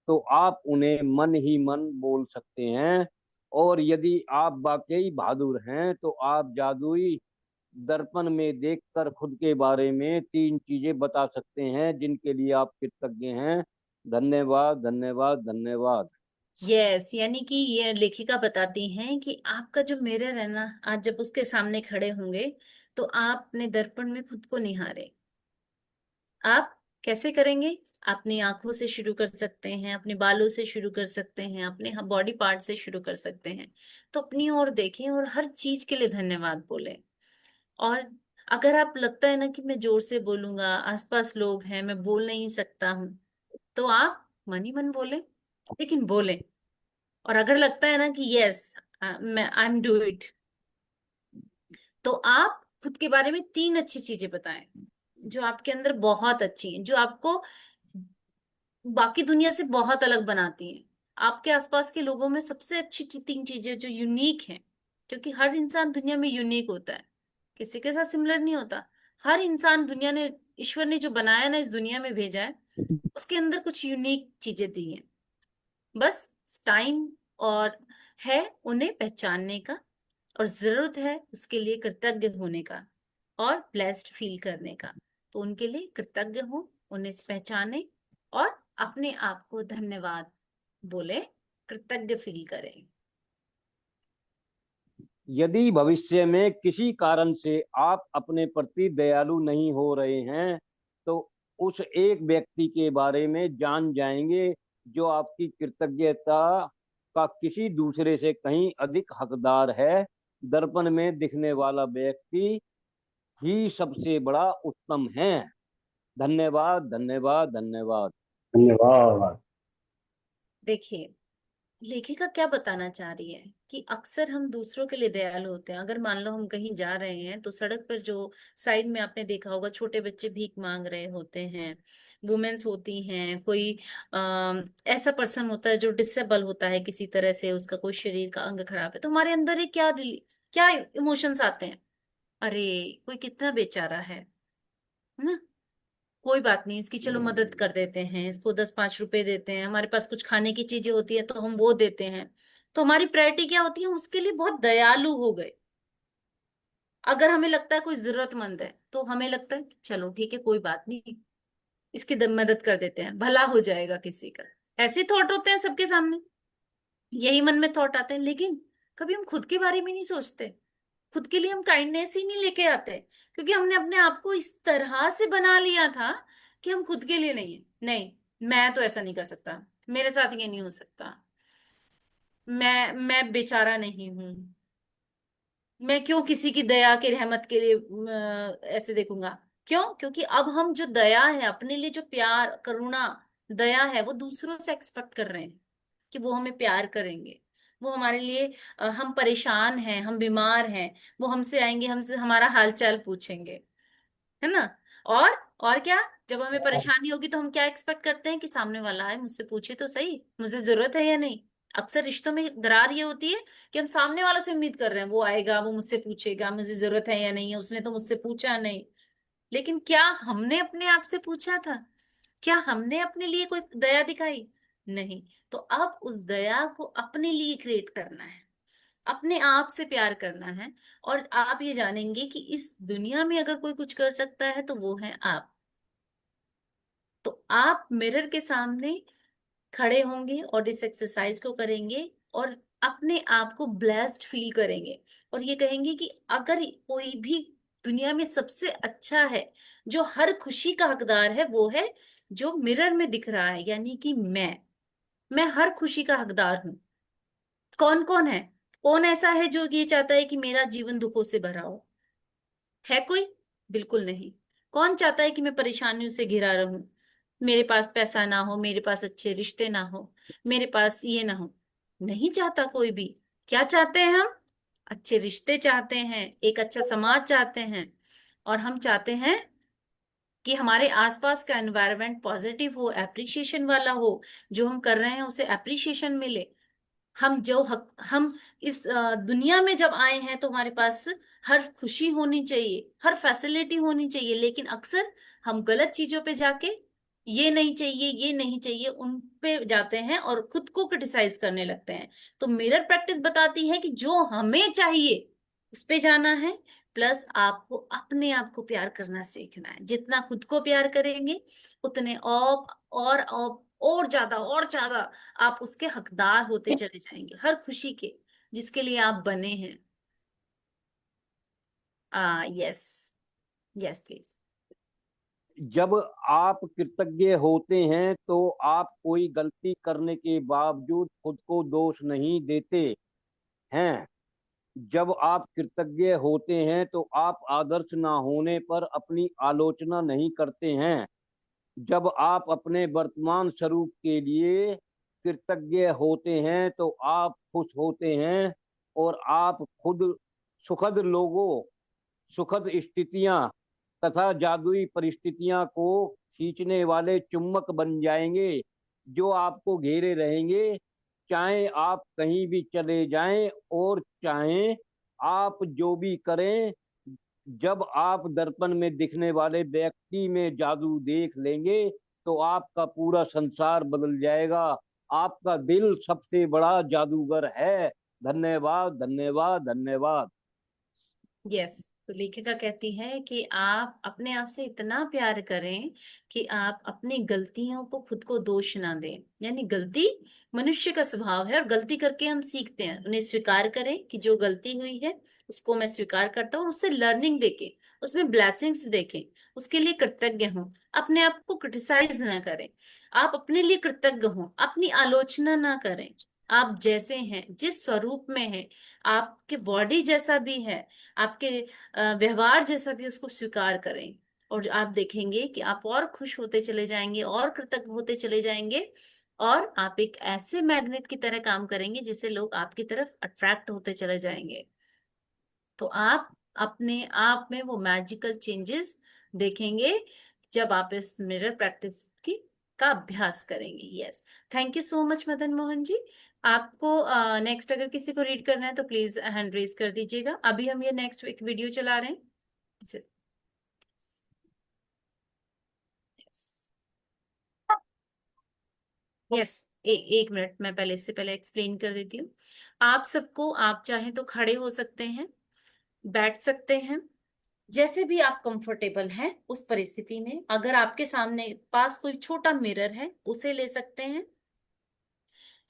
तो आप उन्हें मन ही मन बोल सकते हैं। और यदि आप वाकई बहादुर हैं, तो आप जादुई दर्पण में देखकर खुद के बारे में 3 चीजें बता सकते हैं जिनके लिए आप कृतज्ञ हैं। धन्यवाद, धन्यवाद, धन्यवाद। यस, यानी कि ये लेखिका बताती हैं कि आपका जो मिरर है ना, आज जब उसके सामने खड़े होंगे, तो आप अपने दर्पण में खुद को निहारें। आप कैसे करेंगे? अपनी आंखों से शुरू कर सकते हैं, अपने बालों से शुरू कर सकते हैं, अपने बॉडी पार्ट से शुरू कर सकते हैं। तो अपनी ओर देखें और हर चीज के लिए धन्यवाद बोलें। और अगर आप लगता है ना कि मैं जोर से बोलूंगा, आसपास लोग हैं, मैं बोल नहीं सकता हूँ, तो आप मन ही मन बोले, लेकिन बोले। और अगर लगता है ना कि यस, मैं आई एम डू इट, तो आप खुद के बारे में 3 अच्छी चीजें बताएं जो आपके अंदर बहुत अच्छी हैं, जो आपको बाकी दुनिया से बहुत अलग बनाती हैं। आपके आसपास के लोगों में सबसे अच्छी 3 चीजें जो यूनिक हैं, क्योंकि हर इंसान दुनिया में यूनिक होता है, किसी के साथ सिमिलर नहीं होता। हर इंसान दुनिया ने, ईश्वर ने जो बनाया ना, इस दुनिया में भेजा है, उसके अंदर कुछ यूनिक चीजें दी हैं। बस टाइम और है उन्हें पहचानने का, और जरूरत है उसके लिए कृतज्ञ होने का और ब्लेस्ड फील करने का। तो उनके लिए कृतज्ञ हो, उन्हें पहचाने और अपने आप को धन्यवाद बोले, कृतज्ञ फील करें। यदि भविष्य में किसी कारण से आप अपने प्रति दयालु नहीं हो रहे हैं, तो उस एक व्यक्ति के बारे में जान जाएंगे जो आपकी कृतज्ञता का किसी दूसरे से कहीं अधिक हकदार है। दर्पण में दिखने वाला व्यक्ति ही सबसे बड़ा उत्तम है। धन्यवाद, धन्यवाद, धन्यवाद। धन्यवाद। देखिए, लेखिका क्या बताना चाह रही है कि अक्सर हम दूसरों के लिए दयालु होते हैं। अगर मान लो हम कहीं जा रहे हैं, तो सड़क पर जो साइड में आपने देखा होगा, छोटे बच्चे भीख मांग रहे होते हैं, वुमेन्स होती हैं, कोई ऐसा पर्सन होता है जो डिसेबल होता है किसी तरह से, उसका कोई शरीर का अंग खराब है, तो हमारे अंदर एक क्या इमोशंस आते हैं? अरे, कोई कितना बेचारा है ना, कोई बात नहीं, इसकी चलो मदद कर देते हैं, इसको 10-5 रुपए देते हैं, हमारे पास कुछ खाने की चीजें होती है तो हम वो देते हैं। तो हमारी प्रायोरिटी क्या होती है? उसके लिए बहुत दयालु हो गए। अगर हमें लगता है कोई जरूरतमंद है, तो हमें लगता है कि चलो ठीक है, कोई बात नहीं, इसकी मदद कर देते हैं, भला हो जाएगा किसी का। ऐसे थॉट होते हैं सबके सामने, यही मन में थॉट आते हैं, लेकिन कभी हम खुद के बारे में नहीं सोचते। खुद के लिए हम काइंडनेस ही नहीं लेके आते, क्योंकि हमने अपने आप को इस तरह से बना लिया था कि हम खुद के लिए नहीं है। नहीं, मैं तो ऐसा नहीं कर सकता, मेरे साथ ये नहीं हो सकता, मैं बेचारा नहीं हूं, मैं क्यों किसी की दया के, रहमत के लिए ऐसे देखूंगा? क्यों? क्योंकि अब हम जो दया है, अपने लिए जो प्यार, करुणा दया है वो दूसरों से एक्सपेक्ट कर रहे हैं कि वो हमें प्यार करेंगे, वो हमारे लिए हम परेशान हैं, हम बीमार हैं, वो हमसे आएंगे, हमसे हमारा हालचाल पूछेंगे, है ना। और और क्या, जब हमें परेशानी होगी तो हम क्या एक्सपेक्ट करते हैं कि सामने वाला आए, मुझसे पूछे तो सही मुझे जरूरत है या नहीं। अक्सर रिश्तों में दरार ये होती है कि हम सामने वालों से उम्मीद कर रहे हैं वो आएगा, वो मुझसे पूछेगा मुझे जरूरत है या नहीं है, उसने तो मुझसे पूछा नहीं। लेकिन क्या हमने अपने आप से पूछा था? क्या हमने अपने लिए कोई दया दिखाई? नहीं। तो अब उस दया को अपने लिए क्रिएट करना है, अपने आप से प्यार करना है। और आप ये जानेंगे कि इस दुनिया में अगर कोई कुछ कर सकता है तो वो है आप। तो आप मिरर के सामने खड़े होंगे और इस एक्सरसाइज को करेंगे और अपने आप को ब्लेस्ड फील करेंगे और ये कहेंगे कि अगर कोई भी दुनिया में सबसे अच्छा है, जो हर खुशी का हकदार है, वो है जो मिरर में दिख रहा है, यानी कि मैं हर खुशी का हकदार हूं। कौन कौन है? कौन ऐसा है जो ये चाहता है कि मेरा जीवन दुखों से भरा हो? है कोई? बिल्कुल नहीं। कौन चाहता है कि मैं परेशानियों से घिरा रहूं, मेरे पास पैसा ना हो, मेरे पास अच्छे रिश्ते ना हो, मेरे पास ये ना हो? नहीं चाहता कोई भी। क्या चाहते हैं हम? अच्छे रिश्ते चाहते हैं, एक अच्छा समाज चाहते हैं, और हम चाहते हैं कि हमारे आसपास का एनवायरनमेंट पॉजिटिव हो, एप्रिसिएशन वाला हो, जो हम कर रहे हैं उसे एप्रिसिएशन मिले। हम इस दुनिया में जब आए हैं तो हमारे पास हर खुशी होनी चाहिए, हर फैसिलिटी होनी चाहिए, लेकिन अक्सर हम गलत चीजों पे जाके ये नहीं चाहिए, ये नहीं चाहिए, उन पे जाते हैं और खुद को क्रिटिसाइज करने लगते हैं। तो मिरर प्रैक्टिस बताती है कि जो हमें चाहिए उस पे जाना है, प्लस आपको अपने आप को प्यार करना सीखना है। जितना खुद को प्यार करेंगे उतने और ज्यादा और ज्यादा आप उसके हकदार होते चले जाएंगे, हर खुशी के जिसके लिए आप बने हैं। Yes, yes please. जब आप कृतज्ञ होते हैं तो आप कोई गलती करने के बावजूद खुद को दोष नहीं देते हैं। जब आप कृतज्ञ होते हैं तो आप आदर्श ना होने पर अपनी आलोचना नहीं करते हैं। जब आप अपने वर्तमान स्वरूप के लिए कृतज्ञ होते हैं तो आप खुश होते हैं और आप खुद सुखद लोगों, सुखद स्थितियां तथा जादुई परिस्थितियां को खींचने वाले चुम्बक बन जाएंगे जो आपको घेरे रहेंगे, चाहे आप कहीं भी चले जाएं और चाहे आप जो भी करें। जब आप दर्पण में दिखने वाले व्यक्ति में जादू देख लेंगे तो आपका पूरा संसार बदल जाएगा। आपका दिल सबसे बड़ा जादूगर है। धन्यवाद, धन्यवाद, धन्यवाद। यस। तो लेखिका कहती है कि आप अपने आप से इतना प्यार करें कि आप अपनी गलतियों को खुद को दोष ना दें। यानी गलती मनुष्य का स्वभाव है और गलती करके हम सीखते हैं। उन्हें स्वीकार करें कि जो गलती हुई है उसको मैं स्वीकार करता हूँ, उससे लर्निंग देके उसमें ब्लेसिंग्स देखें, उसके लिए कृतज्ञ हूँ। अपने आप को क्रिटिसाइज ना करें, आप अपने लिए कृतज्ञ हों, अपनी आलोचना ना करें। आप जैसे हैं, जिस स्वरूप में हैं, आपके बॉडी जैसा भी है, आपके व्यवहार जैसा भी, उसको स्वीकार करें। और आप देखेंगे कि आप और खुश होते चले जाएंगे और कृतज्ञ होते चले जाएंगे, और आप एक ऐसे मैग्नेट की तरह काम करेंगे जिससे लोग आपकी तरफ अट्रैक्ट होते चले जाएंगे। तो आप अपने आप में वो मैजिकल चेंजेस देखेंगे जब आप इस मिरर प्रैक्टिस की का अभ्यास करेंगे। Yes. Thank you so much Madan Mohan ji. आपको नेक्स्ट अगर किसी को रीड करना है तो प्लीज हैंड रेज कर दीजिएगा। अभी हम ये नेक्स्ट एक वीडियो चला रहे हैं इसे। यस, एक मिनट, मैं पहले इससे पहले एक्सप्लेन कर देती हूँ। आप सबको, आप चाहें तो खड़े हो सकते हैं, बैठ सकते हैं, जैसे भी आप कंफर्टेबल हैं उस परिस्थिति में। अगर आपके सामने पास कोई छोटा मिरर है उसे ले सकते हैं,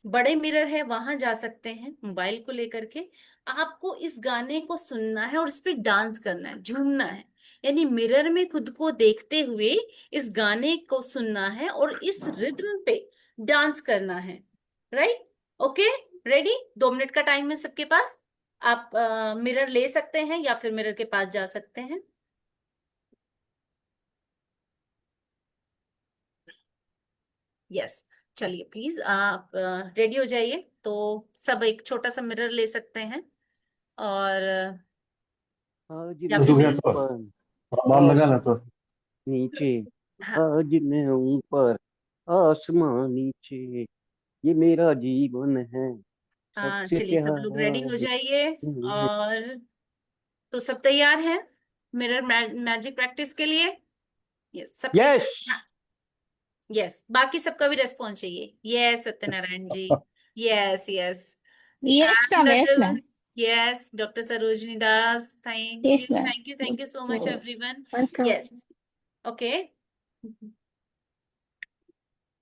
बड़े मिरर है वहां जा सकते हैं मोबाइल को लेकर के। आपको इस गाने को सुनना है और इस पे डांस करना है, झूमना है। यानी मिरर में खुद को देखते हुए इस गाने को सुनना है और इस रिदम पे डांस करना है। राइट? Okay, ready? 2 मिनट का टाइम है सबके पास। आप मिरर ले सकते हैं या फिर मिरर के पास जा सकते हैं। यस, चलिए प्लीज आप रेडी हो जाइए। तो सब एक छोटा सा मिरर ले सकते हैं और आज या मैं फिर मेरे ऊपर बाम लगा ना तो नीचे, हाँ आज मैं ऊपर आसमां नीचे, ये मेरा जीवन है सबसे चलिए सब लोग प्यारा रेडी हो जाइए। है। और तो सब तैयार हैं मिरर मैजिक प्रैक्टिस के लिए? यस, सबके यस। हाँ, यस, बाकी सबका भी रेस्पॉन्स चाहिए। Yes Satyanarayan ji, yes yes. Yes, ma'am. Yes, ma'am. Yes doctor Sarojini Das, thank Yes, you ma'am. Thank you thank you so much Yes. Everyone. Welcome. Yes, okay,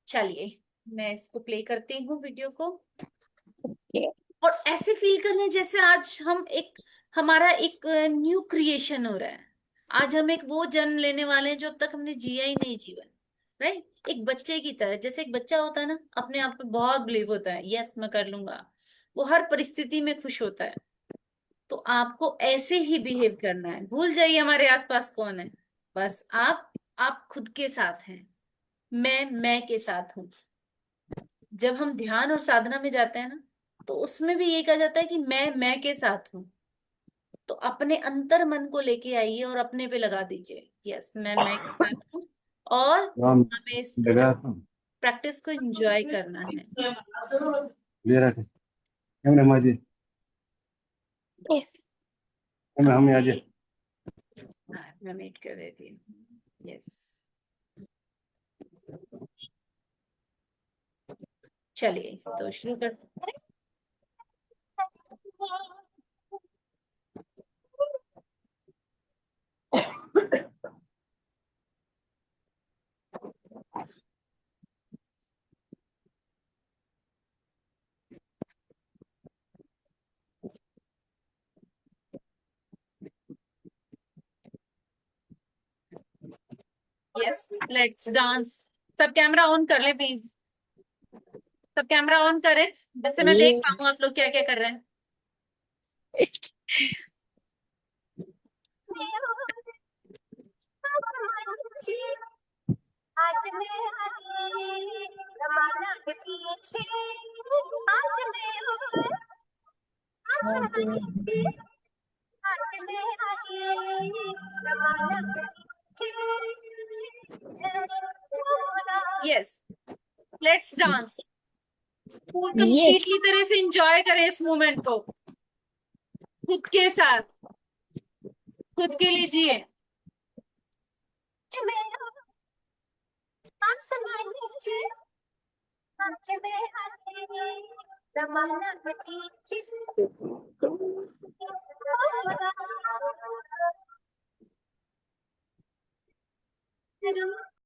चलिए मैं इसको प्ले करती हूँ वीडियो को। Yeah. और ऐसे फील करने जैसे आज हम एक हमारा एक न्यू क्रिएशन हो रहा है। आज हम एक वो जन्म लेने वाले हैं जो अब तक हमने जिया ही नहीं जीवन, राइट? एक बच्चे की तरह, जैसे एक बच्चा होता है ना, अपने आप पे बहुत बिलीव होता है, यस मैं कर लूंगा, वो हर परिस्थिति में खुश होता है। तो आपको ऐसे ही बिहेव करना है। भूल जाइए हमारे आसपास कौन है, बस आप खुद के साथ हैं। मैं के साथ हूँ। जब हम ध्यान और साधना में जाते हैं ना, तो उसमें भी ये कहा जाता है कि मैं के साथ हूँ। तो अपने अंतर मन को लेके आइए और अपने पे लगा दीजिए, यस मैं के साथ हूँ। और बाम हमें इस लगा प्रैक्टिस को एंजॉय करना है। मेरा हमने माजी Yes. हम आज हाँ, मैं मेट कर देती हूँ। यस, चलिए तो शुरू करते हैं। Yes, let's dance. सब कैमरा ऑन कर ले प्लीज, सब कैमरा ऑन करें, जैसे मैं देख पाऊँ आप लोग क्या क्या कर रहे हैं। Yes, let's dance. पूरी Yes. कंप्लीटली तरह से एंजॉय करें इस मोमेंट को, खुद के साथ, खुद के लिए जिए।